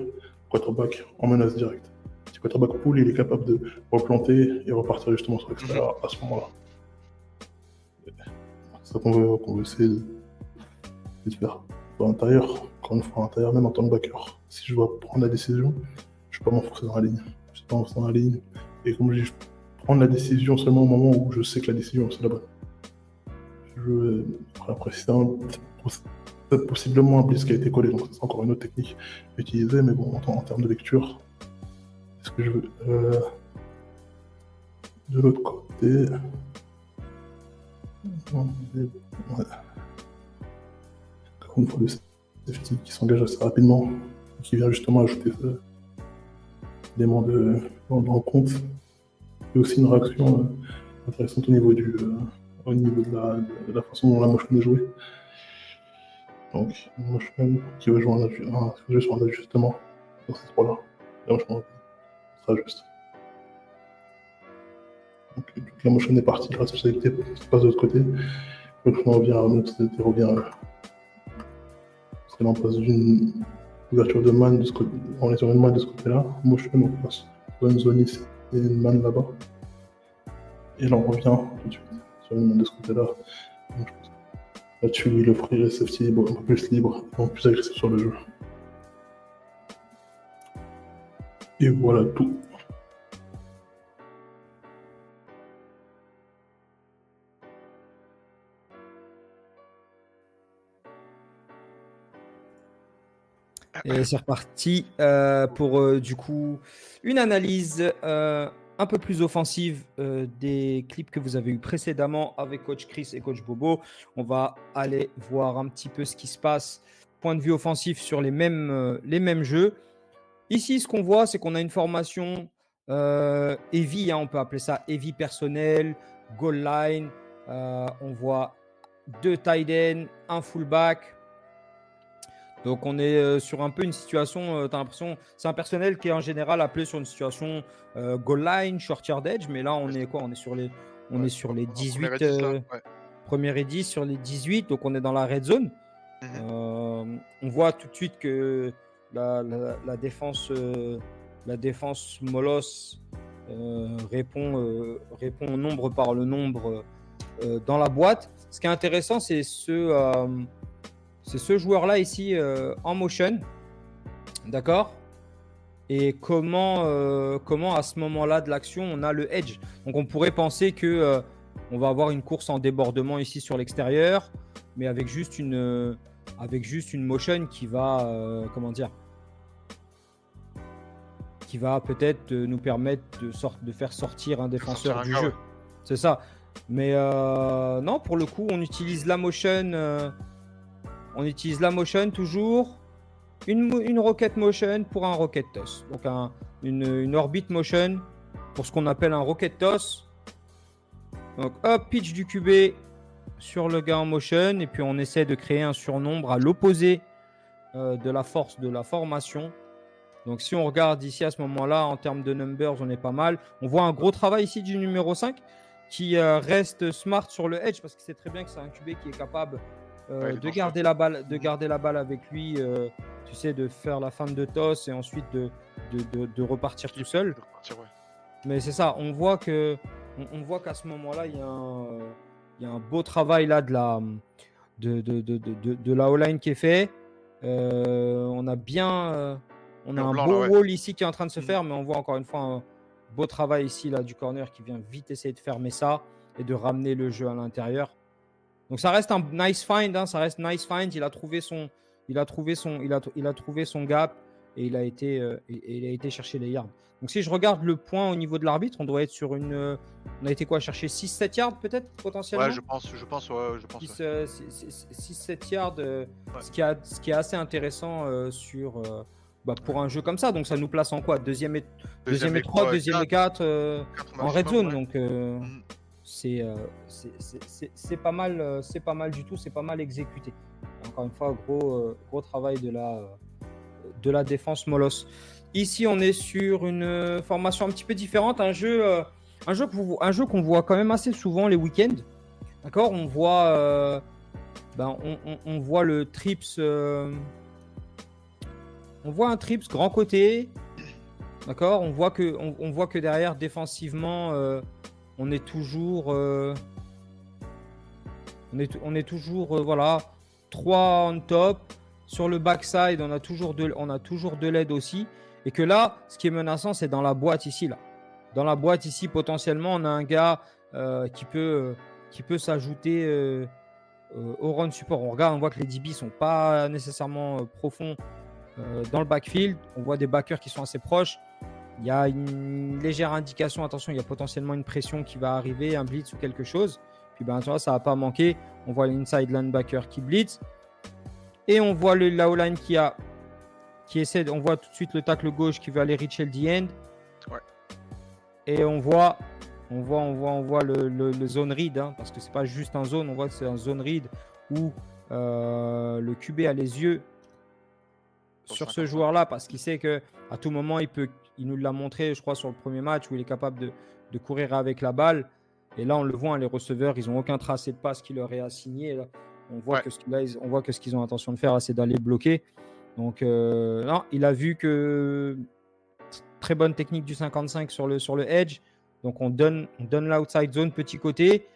quarterback en menace directe. Si quarterback pull, il est capable de replanter et repartir justement sur l'extérieur à ce moment-là. C'est ça qu'on veut essayer de faire. À l'intérieur, encore une fois, à l'intérieur, même en tant que backer. Si je dois prendre la décision, je ne vais pas m'enfoncer dans la ligne. Je ne vais pas m'enfoncer dans la ligne. Et comme je dis, je prends la décision seulement au moment où je sais que la décision, c'est la bonne. Après, c'est possiblement un blitz qui a été collé, donc c'est encore une autre technique utilisée, mais bon, en termes de lecture, est-ce que je veux... de l'autre côté... Ouais. Encore une fois, le safety qui s'engage assez rapidement, qui vient justement ajouter des éléments de rencontre, et aussi une réaction intéressante au niveau de la façon dont la motion est jouée. Donc, une motion qui va jouer sur un ajustement dans ces trois-là. La motion sera juste. Donc, toute la motion est partie, la responsabilité passe de l'autre côté. Le motion revient, la responsabilité revient. Parce que là, on passe d'une ouverture de man de ce côté, on est sur une man de ce côté-là. Motion, on passe sur une zone ici et une man là-bas. Et là, on revient tout de suite sur une man de ce côté-là. Donc, là-dessus, il offrirait le safety un peu plus libre, un peu plus agressif sur le jeu. Et voilà tout. Et c'est reparti pour du coup une analyse un peu plus offensive des clips que vous avez eu précédemment avec coach Chris et coach Bobo. On va aller voir un petit peu ce qui se passe point de vue offensif sur les mêmes jeux. Ici, ce qu'on voit, c'est qu'on a une formation heavy, on peut appeler ça heavy personnel, goal line. On voit 2 tight ends, un fullback. Donc, on est sur un peu une situation, tu as l'impression, c'est un personnel qui est en général appelé sur une situation goal line, short yardage, mais là, on est quoi? On est sur On Ouais, est sur les en 18, première et 10, là, ouais. première et 10 sur les 18, donc on est dans la red zone. On voit tout de suite que la défense Molos répond au nombre par le nombre dans la boîte. Ce qui est intéressant, c'est ce joueur-là ici en motion. D'accord? Et comment à ce moment-là de l'action, on a le edge. Donc on pourrait penser que on va avoir une course en débordement ici sur l'extérieur, mais avec juste une motion qui va qui va peut-être nous permettre de faire sortir un défenseur sortir un du gars, jeu. ouais. C'est ça. Mais non, pour le coup, on utilise la motion. On utilise la motion toujours. Une rocket motion pour un rocket toss. Donc une orbit motion pour ce qu'on appelle un rocket toss. Donc hop, pitch du QB sur le gars en motion. Et puis on essaie de créer un surnombre à l'opposé de la force de la formation. Donc si on regarde ici à ce moment-là, en termes de numbers, on est pas mal. On voit un gros travail ici du numéro 5 qui reste smart sur le edge parce qu'il sait très bien que c'est un QB qui est capable de garder la balle avec lui, tu sais, de faire la fin de toss et ensuite de repartir tout seul. Mais c'est ça, on voit qu'à ce moment-là, il y a un beau travail là de la O-line qui est fait. On a un beau wall ici qui est en train de se faire, mais on voit encore une fois un beau travail ici là du corner qui vient vite essayer de fermer ça et de ramener le jeu à l'intérieur. Donc ça reste un nice find, hein, ça reste nice find. Il a trouvé son gap et il a été chercher les yards. Donc si je regarde le point au niveau de l'arbitre, on doit être sur on a été quoi chercher 6-7 yards peut-être potentiellement. Ouais, je pense. 6-7 yards, ce qui est assez intéressant pour un jeu comme ça. Donc ça nous place en quoi? Deuxième et 3, deuxième et 4 en red zone. Donc c'est pas mal du tout, c'est pas mal exécuté. Encore une fois, gros travail de la défense Molos. Ici, on est sur une formation un petit peu différente, un jeu qu'on voit quand même assez souvent les week-ends. D'accord, on voit on voit le trips, on voit un trips grand côté. D'accord, on voit que derrière défensivement on est toujours voilà, 3 on top. Sur le backside, on a toujours de l'aide aussi. Et que là, ce qui est menaçant, c'est dans la boîte ici. Là. Dans la boîte ici, potentiellement, on a un gars qui peut s'ajouter au run support. On regarde, on voit que les DB ne sont pas nécessairement profonds dans le backfield. On voit des backers qui sont assez proches. Il y a une légère indication, attention, il y a potentiellement une pression qui va arriver, un blitz ou quelque chose. Puis tu vois, ça ne va pas manquer. On voit l'inside linebacker qui blitz. Et on voit la O-line qui essaie, on voit tout de suite le tackle gauche qui veut aller reach the end. Ouais. Et on voit le zone read, hein, parce que c'est pas juste un zone, on voit que c'est un zone read où le QB a les yeux sur ce joueur-là parce qu'il sait que à tout moment il nous l'a montré, je crois, sur le premier match où il est capable de courir avec la balle. Et là, on le voit, hein, les receveurs, ils n'ont aucun tracé de passe qui leur est assigné. Là. On voit que ce qu'ils ont l'intention de faire, c'est d'aller bloquer. Donc, non, il a vu que très bonne technique du 55 sur le edge. Donc, on donne l'outside zone petit côté.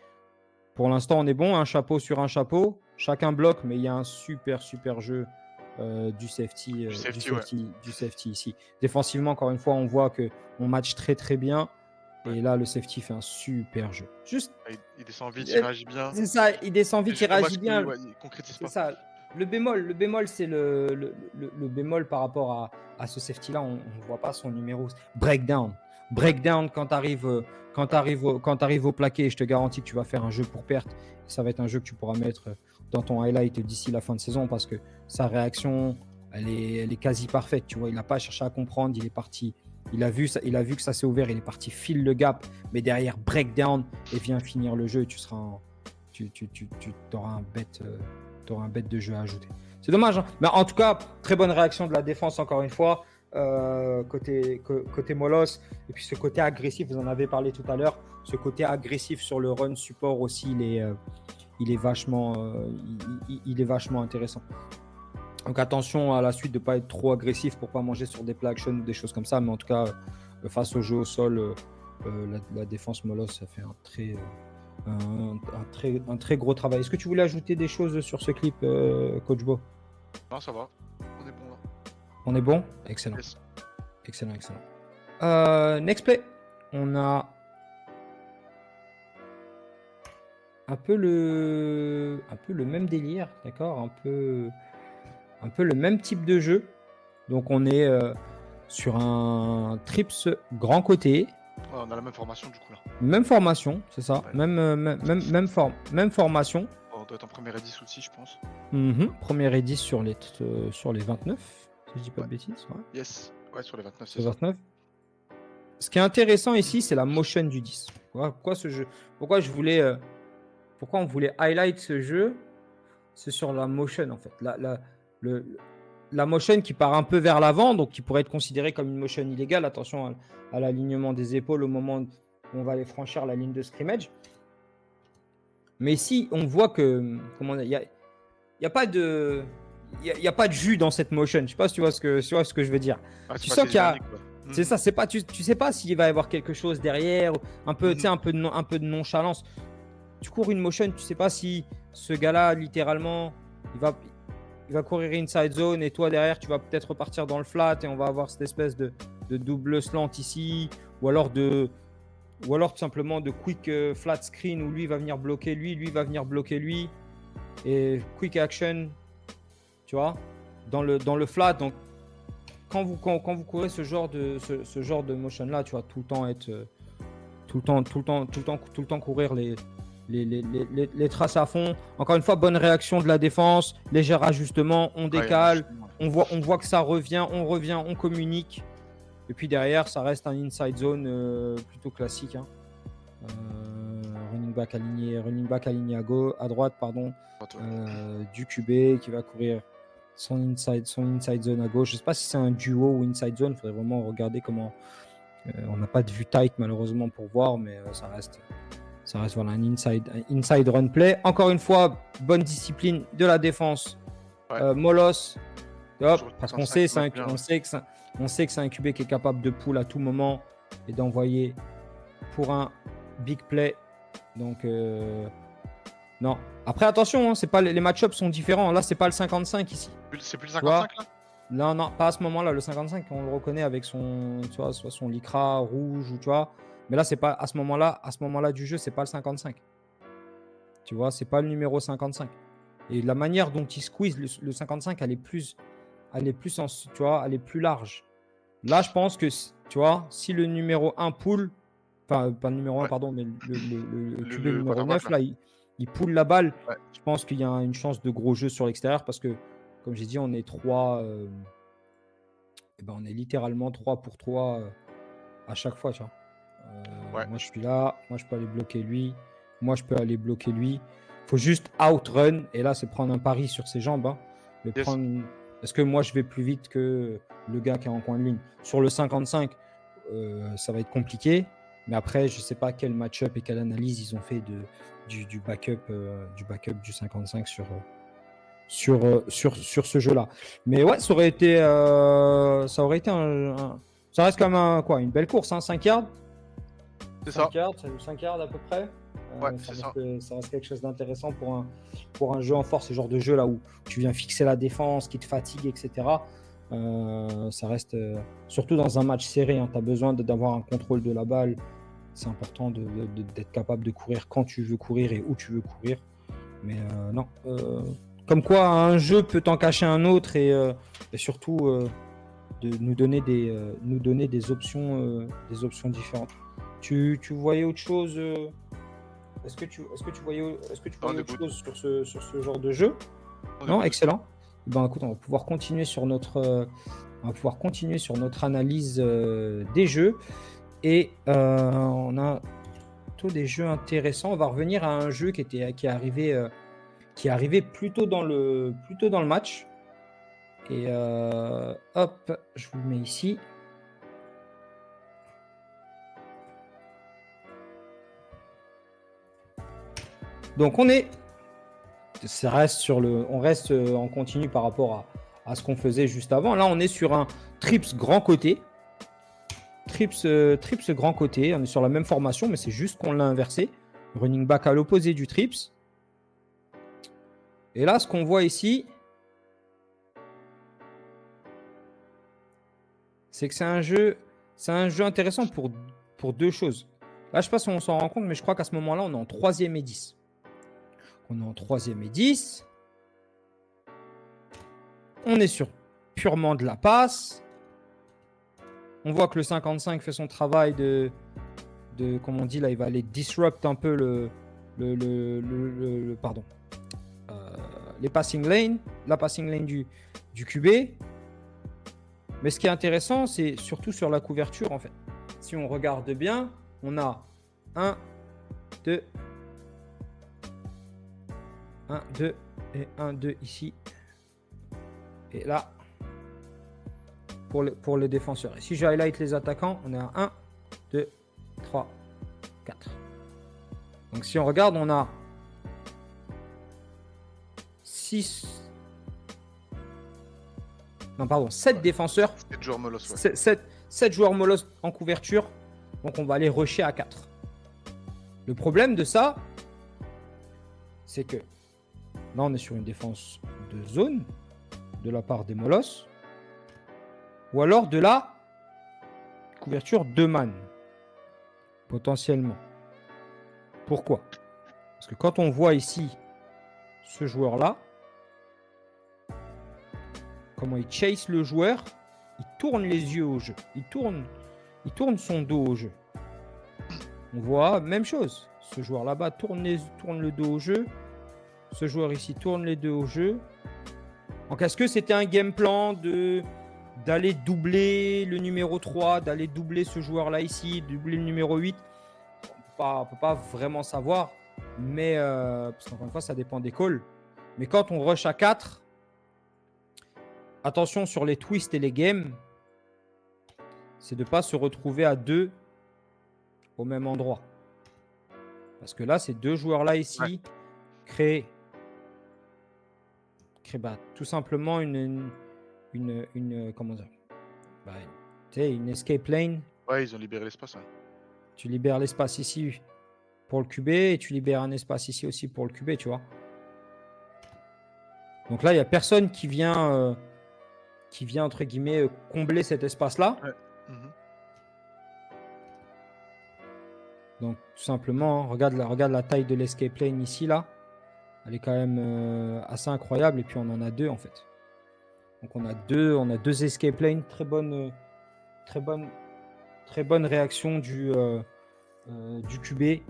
Pour l'instant, on est bon. Un chapeau sur un chapeau. Chacun bloque, mais il y a un super jeu du safety ici. Défensivement, encore une fois, on voit qu'on match très bien. Et là, le safety fait un super jeu. Juste, il descend vite, il réagit bien. C'est ça, il descend vite, il réagit bien. Il concrétise pas. C'est ça. Le bémol, c'est le bémol par rapport à ce safety-là. On ne voit pas son numéro. Breakdown, quand tu arrives au plaqué, je te garantis que tu vas faire un jeu pour perte. Ça va être un jeu que tu pourras mettre dans ton highlight d'ici la fin de saison parce que sa réaction, elle est quasi parfaite. Tu vois, il n'a pas cherché à comprendre, il est parti. Il a vu que ça s'est ouvert, il est parti file le gap, mais derrière breakdown et vient finir le jeu. Tu auras un bet de jeu à ajouter. C'est dommage, hein, mais en tout cas, très bonne réaction de la défense encore une fois côté Molos et puis ce côté agressif. Vous en avez parlé tout à l'heure. ce côté agressif sur le run support aussi, il est vachement intéressant. Donc attention à la suite de ne pas être trop agressif pour ne pas manger sur des play action ou des choses comme ça. Mais en tout cas, face au jeu au sol, la défense Molos a fait un très gros travail. Est-ce que tu voulais ajouter des choses sur ce clip, Coach Bo? Non, ça va. On est bon là. On est bon? Excellent. Yes. Excellent. Next play. On a un peu le même délire, d'accord? Un peu le même type de jeu. Donc on est sur un trips grand côté. Ouais, on a la même formation du coup là. Même formation, c'est ça. Ouais. Même formation. On doit être en première et 10 aussi, je pense. Première et 10 sur les 29, si je dis pas de bêtises. Ouais. Yes. Ouais, sur les 29, c'est Sur ça. 29. Ce qui est intéressant ici, c'est la motion du 10. Pourquoi on voulait highlight ce jeu? C'est sur la motion en fait. La motion qui part un peu vers l'avant, donc qui pourrait être considérée comme une motion illégale. Attention à l'alignement des épaules au moment où on va aller franchir la ligne de scrimmage. Mais ici, on voit que il n'y a pas de jus dans cette motion. Je ne sais pas si tu vois ce que je veux dire. Ah, Tu sens qu'il y a. C'est ça, c'est tu sais pas s'il va y avoir quelque chose derrière, un peu de nonchalance. Tu cours une motion, tu sais pas si ce gars-là, littéralement, il va courir inside zone et toi derrière, tu vas peut-être repartir dans le flat et on va avoir cette espèce de double slant ici, ou alors tout simplement de quick flat screen où lui va venir bloquer lui va venir bloquer lui, et quick action, tu vois, dans le flat. Donc quand vous courez ce genre de motion là, tu vas tout le temps être tout le temps courir les traces à fond. Encore une fois, bonne réaction de la défense, léger ajustement, on décale, on voit que ça revient, on communique. Et puis derrière, ça reste un inside zone plutôt classique. Hein. Running back aligné à droite, pardon. Du QB qui va courir son inside zone à gauche. Je ne sais pas si c'est un duo ou inside zone. Il faudrait vraiment regarder comment. On n'a pas de vue tight malheureusement pour voir, mais ça reste voilà, un inside run play. Encore une fois, bonne discipline de la défense. Ouais. Molos, hop, parce qu'on sait, on sait que c'est un QB qui est capable de pull à tout moment et d'envoyer pour un big play. Donc non. Après attention, hein, c'est pas les match-ups sont différents. Là, c'est pas le 55 ici. C'est plus le 55 là? Non, pas à ce moment-là. Le 55, on le reconnaît avec son, tu vois, soit son lycra rouge ou tu vois. Mais là, c'est pas à ce moment-là du jeu, c'est pas le 55. Tu vois, c'est pas le numéro 55. Et la manière dont il squeeze le 55, elle est plus tu vois, elle est plus large. Là, je pense que, tu vois, si le numéro 1 pull, enfin, pas le numéro 1, pardon, mais le QB numéro 9, là, il pull la balle. Ouais. Je pense qu'il y a une chance de gros jeu sur l'extérieur parce que, comme j'ai dit, on est 3. On est littéralement 3 pour 3 à chaque fois, tu vois. Ouais. Moi, je suis là. Moi, je peux aller bloquer lui. Moi, je peux aller bloquer lui. Il faut juste outrun. Et là, c'est prendre un pari sur ses jambes. Hein. Mais Yes. Est-ce que moi, je vais plus vite que le gars qui est en coin de ligne? Sur le 55, ça va être compliqué. Mais après, je ne sais pas quel match-up et quelle analyse ils ont fait du backup du 55 sur ce jeu-là. Mais ouais, ça aurait été ça reste quand même une belle course, hein, 5 yards. C'est ça. 5 yards à peu près. Ouais, c'est ça. Ça reste quelque chose d'intéressant pour un jeu en force, ce genre de jeu là où tu viens fixer la défense, qui te fatigue, etc. Ça reste, surtout dans un match serré, hein, tu as besoin d'avoir un contrôle de la balle. C'est important d'être capable de courir quand tu veux courir et où tu veux courir. Mais non. Comme quoi, un jeu peut en cacher un autre et surtout de nous donner des options différentes. Tu voyais autre chose Est-ce que tu voyais autre chose sur ce genre de jeu? Non, excellent. Ben écoute, on va pouvoir continuer sur notre analyse des jeux et on a plutôt des jeux intéressants. On va revenir à un jeu qui est arrivé plutôt dans le match. Et hop, je vous le mets ici. Donc on reste en continu par rapport à ce qu'on faisait juste avant. Là, on est sur un trips grand côté. Trips grand côté. On est sur la même formation, mais c'est juste qu'on l'a inversé. Running back à l'opposé du trips. Et là, ce qu'on voit ici, c'est que c'est un jeu intéressant pour deux choses. Là, je ne sais pas si on s'en rend compte, mais je crois qu'à ce moment-là, on est en 3e et 10. On est en 3e et 10. On est sur purement de la passe. On voit que le 55 fait son travail de comme on dit là, il va aller disrupt un peu les passing lanes, la passing lane du QB. Mais ce qui est intéressant, c'est surtout sur la couverture en fait. Si on regarde bien, on a 1, 2 et 1, 2 ici. Et là, pour les défenseurs. Et si je highlight les attaquants, on est à 1, 2, 3, 4. Donc si on regarde, on a 7 défenseurs. 7 joueurs molosses, ouais. 7 joueurs molosses en couverture. Donc on va aller rusher à 4. Le problème de ça, c'est que là on est sur une défense de zone de la part des molosses. Ou alors de la couverture de man. Potentiellement. Pourquoi? Parce que quand on voit ici ce joueur-là, comment il chase le joueur, il tourne les yeux au jeu. Il tourne son dos au jeu. On voit, même chose. Ce joueur là-bas tourne le dos au jeu. Ce joueur ici tourne les deux au jeu. Donc est-ce que c'était un game plan d'aller doubler le numéro 3, d'aller doubler ce joueur-là ici, doubler le numéro 8? On ne peut pas vraiment savoir. Mais, parce qu'encore une fois, ça dépend des calls. Mais quand on rush à 4, attention sur les twists et les games, c'est de ne pas se retrouver à 2 au même endroit. Parce que là, ces deux joueurs-là ici créent tout simplement une comment dire, une escape lane. Ouais, ils ont libéré l'espace. Ouais. Tu libères l'espace ici pour le QB et tu libères un espace ici aussi pour le QB, tu vois. Donc là, il n'y a personne qui vient entre guillemets combler cet espace-là. Ouais. Mm-hmm. Donc tout simplement, regarde la taille de l'escape lane ici, là. Elle est quand même assez incroyable. Et puis on en a 2 en fait. Donc on a deux escape lanes. Très bonne réaction du QB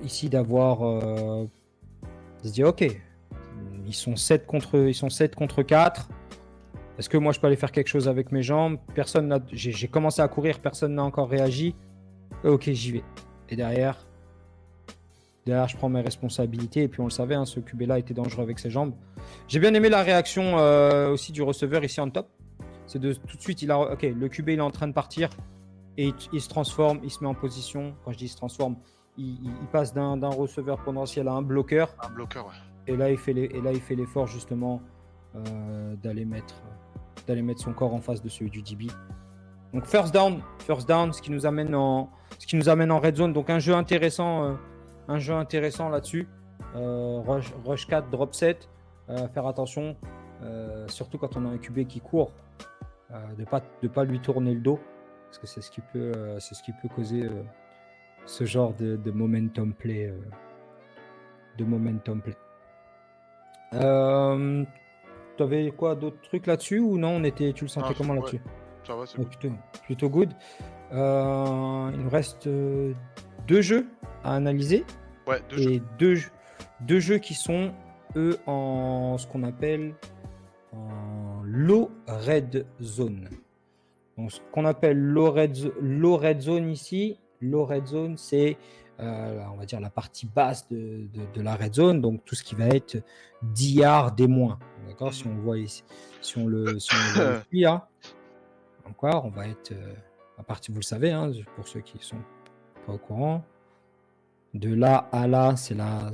ici d'avoir de se dire ok, ils sont 7 contre 4. Est-ce que moi je peux aller faire quelque chose avec mes jambes? J'ai commencé à courir, personne n'a encore réagi. Ok, j'y vais. Et derrière, je prends mes responsabilités. Et puis on le savait, ce QB-là était dangereux avec ses jambes. J'ai bien aimé la réaction aussi du receveur ici en top. C'est de tout de suite, le QB il est en train de partir et il se transforme, il se met en position. Quand je dis il se transforme, il passe d'un receveur potentiel à un bloqueur. Un bloqueur, ouais. Et là, il fait l'effort justement d'aller mettre son corps en face de celui du DB. Donc first down, ce qui nous amène en red zone. Donc un jeu intéressant là-dessus. Rush 4, drop 7. Faire attention, surtout quand on a un QB qui court, de pas lui tourner le dos, parce que c'est ce qui peut causer ce genre de momentum play. Tu avais quoi d'autres trucs là-dessus ou non? Tu le sentais comment là-dessus? Ça va, c'est plutôt good. Il nous reste 2 jeux à analyser. Ouais, deux jeux qui sont eux en ce qu'on appelle en low red zone. Donc ce qu'on appelle low red zone ici, low red zone c'est on va dire la partie basse de la red zone, donc tout ce qui va être 10 yards des moins. D'accord, si on le voit ici, si on le voit ici, hein, encore, on va être à partir, vous le savez, pour ceux qui sont pas au courant, De là à là, c'est la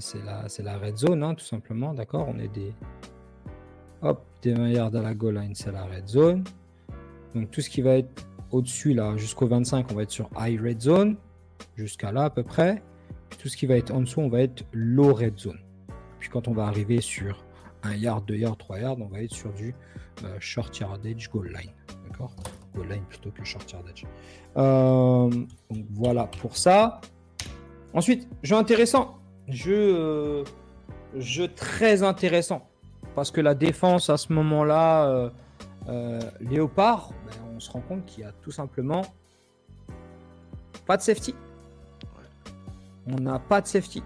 red zone, hein, tout simplement, d'accord? On est des 20 yards à la goal line, c'est la red zone. Donc tout ce qui va être au-dessus, là, jusqu'au 25, on va être sur high red zone, jusqu'à là à peu près. Puis tout ce qui va être en dessous, on va être low red zone. Puis quand on va arriver sur 1 yard, 2 yards, 3 yards, on va être sur du short yardage goal line, d'accord? Goal line plutôt que short yardage. Donc voilà pour ça. Ensuite, jeu intéressant. Jeu très intéressant. Parce que la défense, à ce moment-là, Léopard, on se rend compte qu'il y a tout simplement pas de safety. On n'a pas de safety.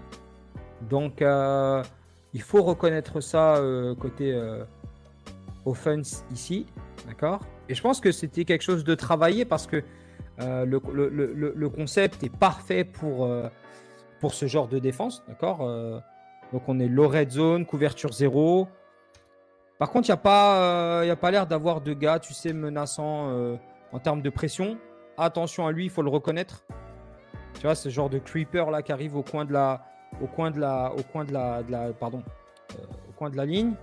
Donc, il faut reconnaître ça côté offense ici. D'accord? Et je pense que c'était quelque chose de travaillé parce que le concept est parfait pour ce genre de défense. D'accord? Donc, on est low red zone, couverture 0. Par contre, il n'y a pas l'air d'avoir de gars, tu sais, menaçants en termes de pression. Attention à lui, il faut le reconnaître. Tu vois, ce genre de creeper là qui arrive au coin de la ligne.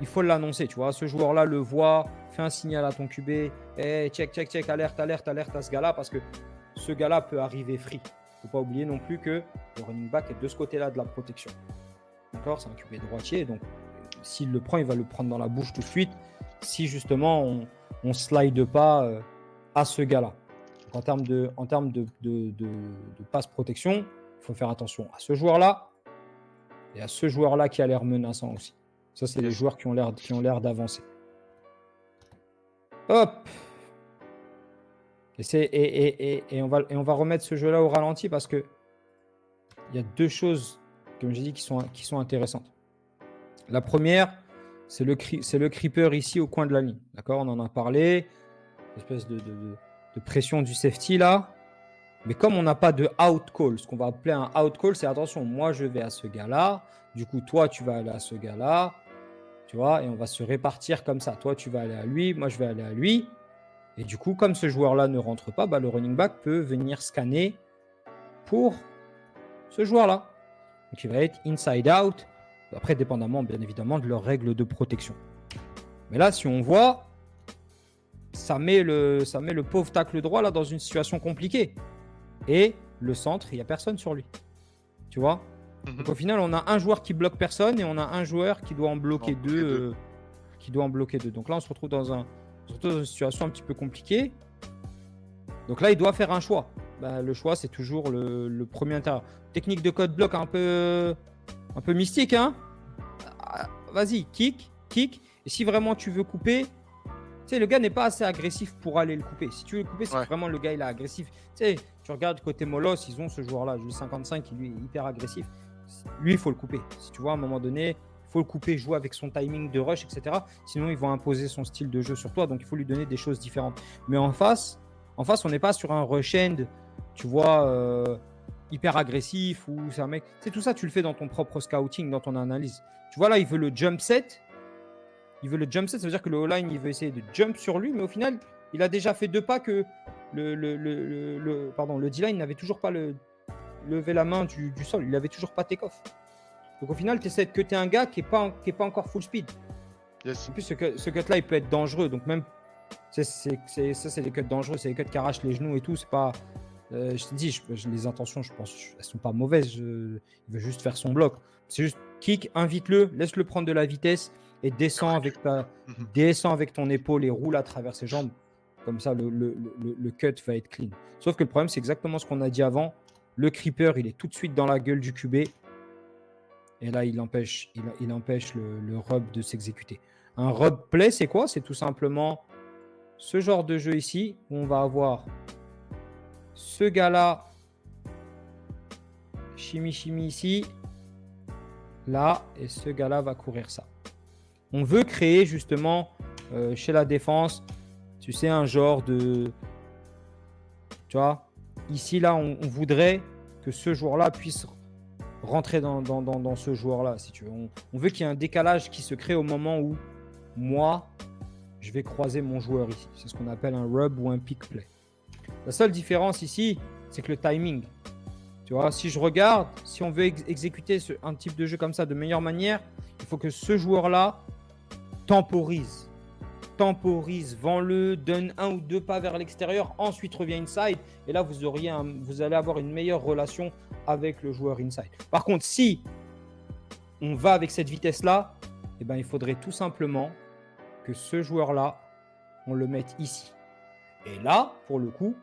Il faut l'annoncer, tu vois. Ce joueur-là le voit, fait un signal à ton QB. Hey, check, alerte à ce gars-là parce que ce gars-là peut arriver free. Il ne faut pas oublier non plus que le running back est de ce côté-là de la protection. D'accord? C'est un QB droitier, donc s'il le prend, il va le prendre dans la bouche tout de suite. Si justement on slide pas à ce gars-là. Donc, en termes de passe protection, il faut faire attention à ce joueur-là et à ce joueur-là qui a l'air menaçant aussi. Ça, c'est les joueurs qui ont l'air d'avancer. Hop. Et on va remettre ce jeu-là au ralenti parce que il y a deux choses, comme j'ai dit, qui sont intéressantes. La première, c'est le creeper ici au coin de la ligne. D'accord? On en a parlé. Espèce de pression du safety là. Mais comme on n'a pas de out call, ce qu'on va appeler un out call, c'est attention, moi je vais à ce gars-là. Du coup, toi, tu vas aller à ce gars-là. Tu vois? Et on va se répartir comme ça. Toi, tu vas aller à lui. Moi, je vais aller à lui. Et du coup, comme ce joueur-là ne rentre pas, le running back peut venir scanner pour ce joueur-là. Donc, il va être inside out. Après, dépendamment, bien évidemment, de leurs règles de protection. Mais là, si on voit, ça met le pauvre tacle droit là dans une situation compliquée. Et le centre, il n'y a personne sur lui. Tu vois? Donc, au final, on a un joueur qui bloque personne et on a un joueur qui doit en bloquer deux. Donc là, on se retrouve dans une situation un petit peu compliquée. Donc là, il doit faire un choix. Le choix, c'est toujours le premier intérieur. Technique de code block un peu mystique, hein? Vas-y, kick. Et si vraiment tu veux couper, tu sais, le gars n'est pas assez agressif pour aller le couper. Si tu veux le couper, c'est vraiment le gars, il est agressif. Tu sais, tu regardes côté Molos, ils ont ce joueur-là, le 55, qui lui est hyper agressif. Lui, il faut le couper. Si tu vois, à un moment donné, il faut le couper, jouer avec son timing de rush, etc. Sinon, ils vont imposer son style de jeu sur toi. Donc, il faut lui donner des choses différentes. Mais en face, on n'est pas sur un rush end, tu vois, hyper agressif ou c'est un mec. C'est tout ça, tu le fais dans ton propre scouting, dans ton analyse. Tu vois, là, il veut le jump set. Ça veut dire que le O-line, il veut essayer de jump sur lui, mais au final, il a déjà fait 2 pas que le D-line n'avait toujours pas levé la main du sol. Il n'avait toujours pas take-off. Donc au final, tu essaies de cutter un gars qui n'est pas encore full speed. Yes. En plus, ce cut-là, il peut être dangereux. Donc même, c'est des cuts dangereux. C'est des cuts qui arrachent les genoux et tout. C'est pas... je te dis, les intentions, je pense, elles sont pas mauvaises. Il veut juste faire son bloc. C'est juste kick, invite-le, laisse-le prendre de la vitesse et descends avec ton épaule et roule à travers ses jambes. Comme ça, le cut va être clean. Sauf que le problème, c'est exactement ce qu'on a dit avant. Le creeper, il est tout de suite dans la gueule du QB. Et là, il empêche le rub de s'exécuter. Un rub play, c'est quoi? C'est tout simplement ce genre de jeu ici où on va avoir ce gars-là, chimie ici, là, et ce gars-là va courir ça. On veut créer justement chez la défense, tu sais, un genre de... Tu vois, ici, là, on voudrait que ce joueur-là puisse rentrer dans ce joueur-là, si tu veux. On veut qu'il y ait un décalage qui se crée au moment où moi, je vais croiser mon joueur ici. C'est ce qu'on appelle un rub ou un pick play. La seule différence ici, c'est que le timing. Tu vois, si je regarde, si on veut exécuter un type de jeu comme ça de meilleure manière, il faut que ce joueur-là temporise. Temporise, vend-le, donne 1 ou 2 pas vers l'extérieur, ensuite revient inside. Et là, vous allez avoir une meilleure relation avec le joueur inside. Par contre, si on va avec cette vitesse-là, eh ben, il faudrait tout simplement que ce joueur-là, on le mette ici. Et là, pour le coup,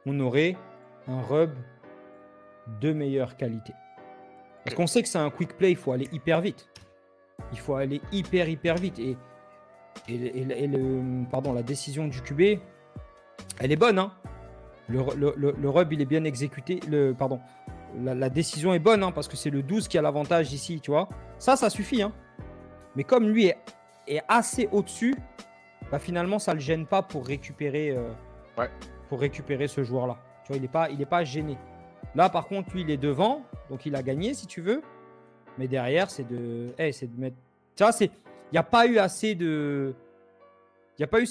on aurait un rub de meilleure qualité. Parce qu'on sait que c'est un quick play, il faut aller hyper vite. Il faut aller hyper vite. Et la décision du QB, elle est bonne. Hein. Le rub, il est bien exécuté. La décision est bonne, hein, parce que c'est le 12 qui a l'avantage ici, tu vois. Ça suffit. Hein. Mais comme lui est assez au-dessus, bah finalement, ça ne le gêne pas pour récupérer, ce joueur-là. Tu vois, il est pas gêné. Là, par contre, lui, il est devant, donc il a gagné, si tu veux. Mais derrière, c'est de mettre... Tu vois, il n'y a pas eu assez de... Il n'y a pas eu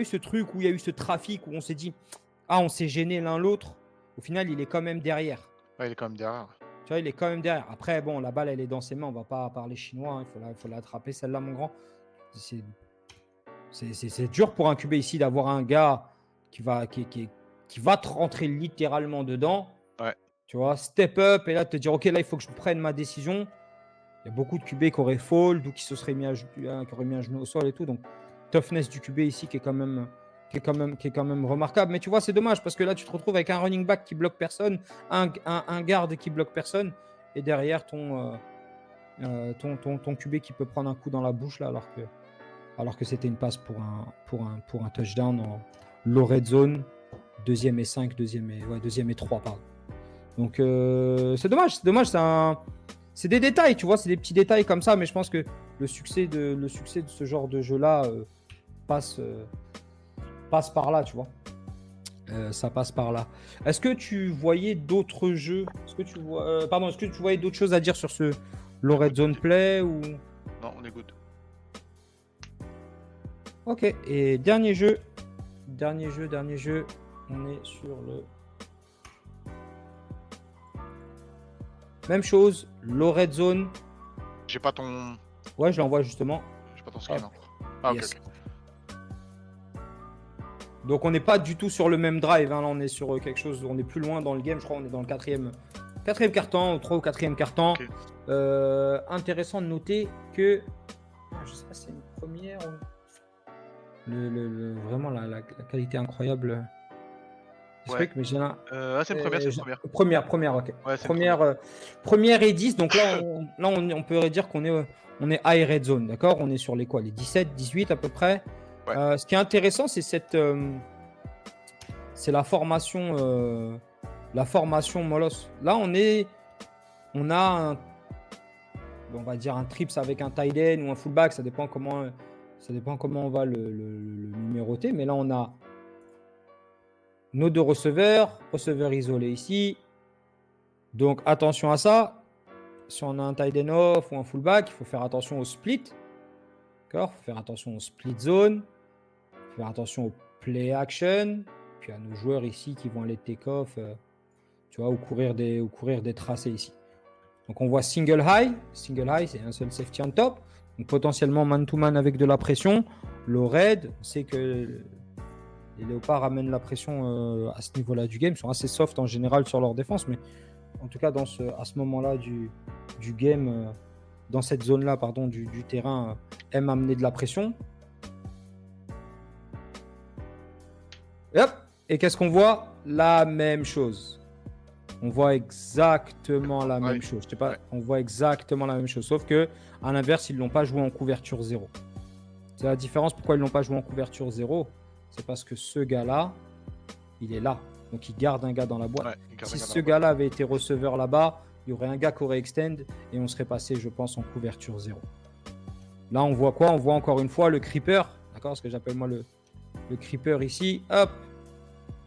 ce truc où il y a eu ce trafic où on s'est dit « Ah, on s'est gêné l'un l'autre. » Au final, il est quand même derrière. Ouais, il est quand même derrière. Tu vois, il est quand même derrière. Après, bon, la balle, elle est dans ses mains. On ne va pas parler chinois. Hein. Il faut l'attraper, celle-là, mon grand. C'est dur pour un QB ici d'avoir un gars qui va te rentrer littéralement dedans. Ouais. Tu vois, step up et là te dire ok, là il faut que je prenne ma décision. Il y a beaucoup de QB qui auraient fold ou qui se seraient mis qui auraient mis un genou au sol et tout. Donc toughness du QB ici qui est quand même remarquable. Mais tu vois, c'est dommage parce que là tu te retrouves avec un running back qui bloque personne, un garde qui bloque personne et derrière ton QB qui peut prendre un coup dans la bouche là alors que c'était une passe pour un touchdown en low red zone, deuxième et 5, deuxième et 3, pardon. Donc c'est dommage, c'est des détails, tu vois, c'est des petits détails comme ça, mais je pense que le succès de ce genre de jeu-là passe par là, tu vois. Ça passe par là. Est-ce que tu voyais d'autres jeux? Est-ce que tu voyais d'autres choses à dire sur ce low red zone play ou... Non, on est good. Ok, et dernier jeu, on est sur le... Même chose, low red zone. J'ai pas ton... Ouais, je l'envoie justement. J'ai pas ton skin. Hop. Hein. Ah, Yes. ok. Donc on n'est pas du tout sur le même drive, hein. Là on est sur quelque chose, on est plus loin dans le game, je crois on est dans le quatrième quart-temps, ou 3 ou 4e quart-temps. Ok. Intéressant de noter que, je sais pas si c'est une première ou... Vraiment la qualité incroyable. Ouais. Mais j'ai un... c'est une première, Première, ok. Ouais, c'est Première et 10, donc là on pourrait dire qu'on est high red zone, d'accord? On est sur les 17, 18 à peu près. Ouais. Ce qui est intéressant, c'est c'est la formation Molos. Là on a on va dire un trips avec un tight end ou un fullback, ça dépend comment on va le numéroter, mais là on a nos deux receveur isolé ici. Donc attention à ça. Si on a un tight end off ou un fullback, il faut faire attention au split. D'accord? Il faut faire attention au split zone. Il faut faire attention au play action. Puis à nos joueurs ici qui vont aller take off, tu vois, ou courir des tracés ici. Donc on voit single high. Single high, c'est un seul safety on top. Donc potentiellement man-to-man avec de la pression. Low red, on sait que les Léopards amènent la pression à ce niveau-là du game. Ils sont assez soft en général sur leur défense, mais en tout cas à ce moment-là du game, dans cette zone-là du terrain, aiment amener de la pression. Et hop, et qu'est-ce qu'on voit? La même chose. On voit exactement la même chose. Je sais pas, on voit exactement la même chose, sauf que à l'inverse, ils l'ont pas joué en couverture 0. C'est la différence. Pourquoi ils l'ont pas joué en couverture 0? C'est parce que ce gars-là, il est là. Donc, il garde un gars dans la boîte. Ouais, si ce gars-là avait été receveur là-bas, il y aurait un gars qui aurait extend et on serait passé, je pense, en couverture 0. Là, on voit quoi? On voit encore une fois le creeper. D'accord? Ce que j'appelle moi le creeper ici. Hop.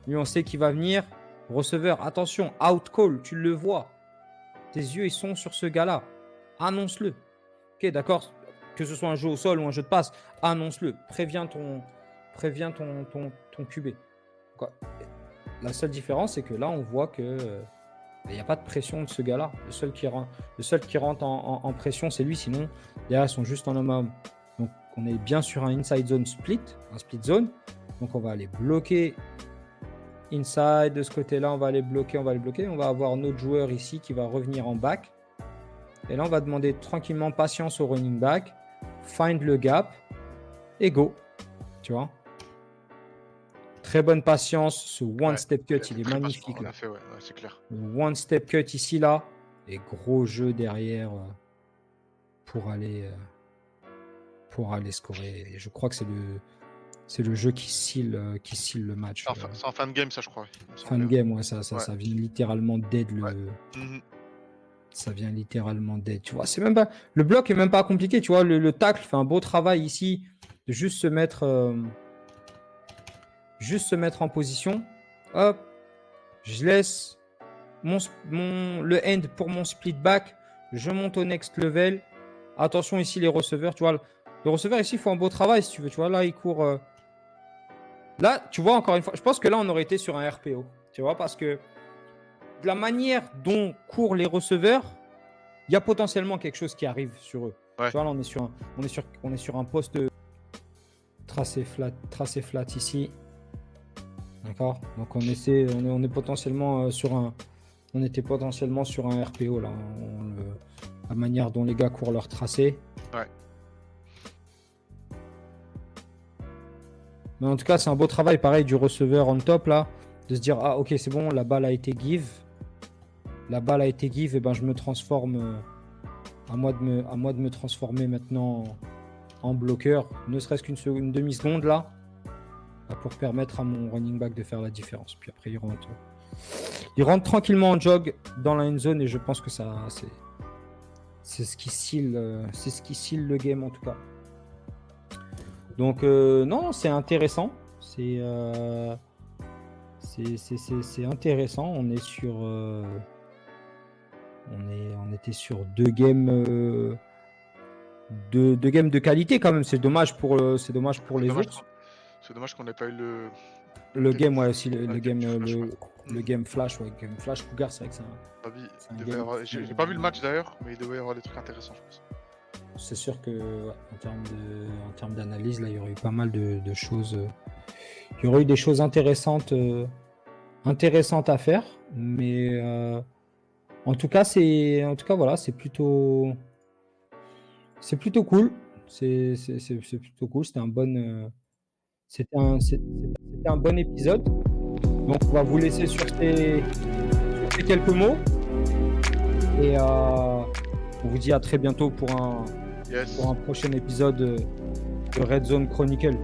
Lui, on sait qu'il va venir. Receveur, attention, out call, tu le vois. Tes yeux, ils sont sur ce gars-là. Annonce-le. Ok, d'accord? Que ce soit un jeu au sol ou un jeu de passe, annonce-le. Préviens ton QB. Quoi. La seule différence, c'est que là, on voit que il n'y a pas de pression de ce gars-là. Le seul qui rentre en pression, c'est lui. Sinon, derrière, ils sont juste en homme à homme. Donc, on est bien sur un inside zone split, un split zone. Donc, on va aller bloquer inside de ce côté-là. On va aller bloquer. On va avoir notre joueur ici qui va revenir en back. Et là, on va demander tranquillement patience au running back. Find le gap. Et go. Tu vois? Très bonne patience. Ce one step cut, il est magnifique. Là. Fait, ouais, c'est clair. Le one step cut ici, là. Et gros jeu derrière pour aller scorer. Et je crois que c'est le jeu qui scille le match. C'est en fin de game, ça, je crois. Fin de game, ouais, ça vient littéralement dead Ça vient littéralement dead. Tu vois, c'est même pas. Le bloc est même pas compliqué. Tu vois, le tackle fait un beau travail ici de juste se mettre en position. Hop, je laisse le end pour mon split back. Je monte au next level. Attention ici les receveurs. Tu vois, le receveur ici font un beau travail si tu veux. Tu vois, là il court. Là, tu vois encore une fois. Je pense que là on aurait été sur un RPO. Tu vois, parce que de la manière dont courent les receveurs, il y a potentiellement quelque chose qui arrive sur eux. Ouais. Tu vois, là on est sur un poste tracé flat ici. D'accord. Donc on est potentiellement on était potentiellement sur un RPO là. La manière dont les gars courent leur tracé. Ouais. Mais en tout cas, c'est un beau travail pareil du receveur on top là, de se dire ah ok c'est bon, la balle a été give. Et ben je me transforme. À moi de me transformer maintenant en bloqueur, ne serait-ce qu'une demi-seconde là, pour permettre à mon running back de faire la différence. Puis après, il rentre tranquillement en jog dans la end zone et je pense que ça, c'est ce qui scille le game en tout cas. Donc non, c'est intéressant. C'est intéressant. On est sur on était sur deux games de qualité quand même. C'est dommage pour les autres. C'est dommage qu'on n'ait pas eu le game, ouais, aussi le game flash, le game flash Cougar, c'est vrai que c'est j'ai pas vu le match d'ailleurs, mais il devait y avoir des trucs intéressants, je pense. C'est sûr que en termes d'analyse, là, il y aurait eu pas mal de choses. Il y aurait eu des choses intéressantes à faire, mais en tout cas, voilà, c'est plutôt cool. C'est plutôt cool. C'était un bon épisode. Donc, on va vous laisser sur ces quelques mots. Et on vous dit à très bientôt pour un prochain épisode de Red Zone Chronicle.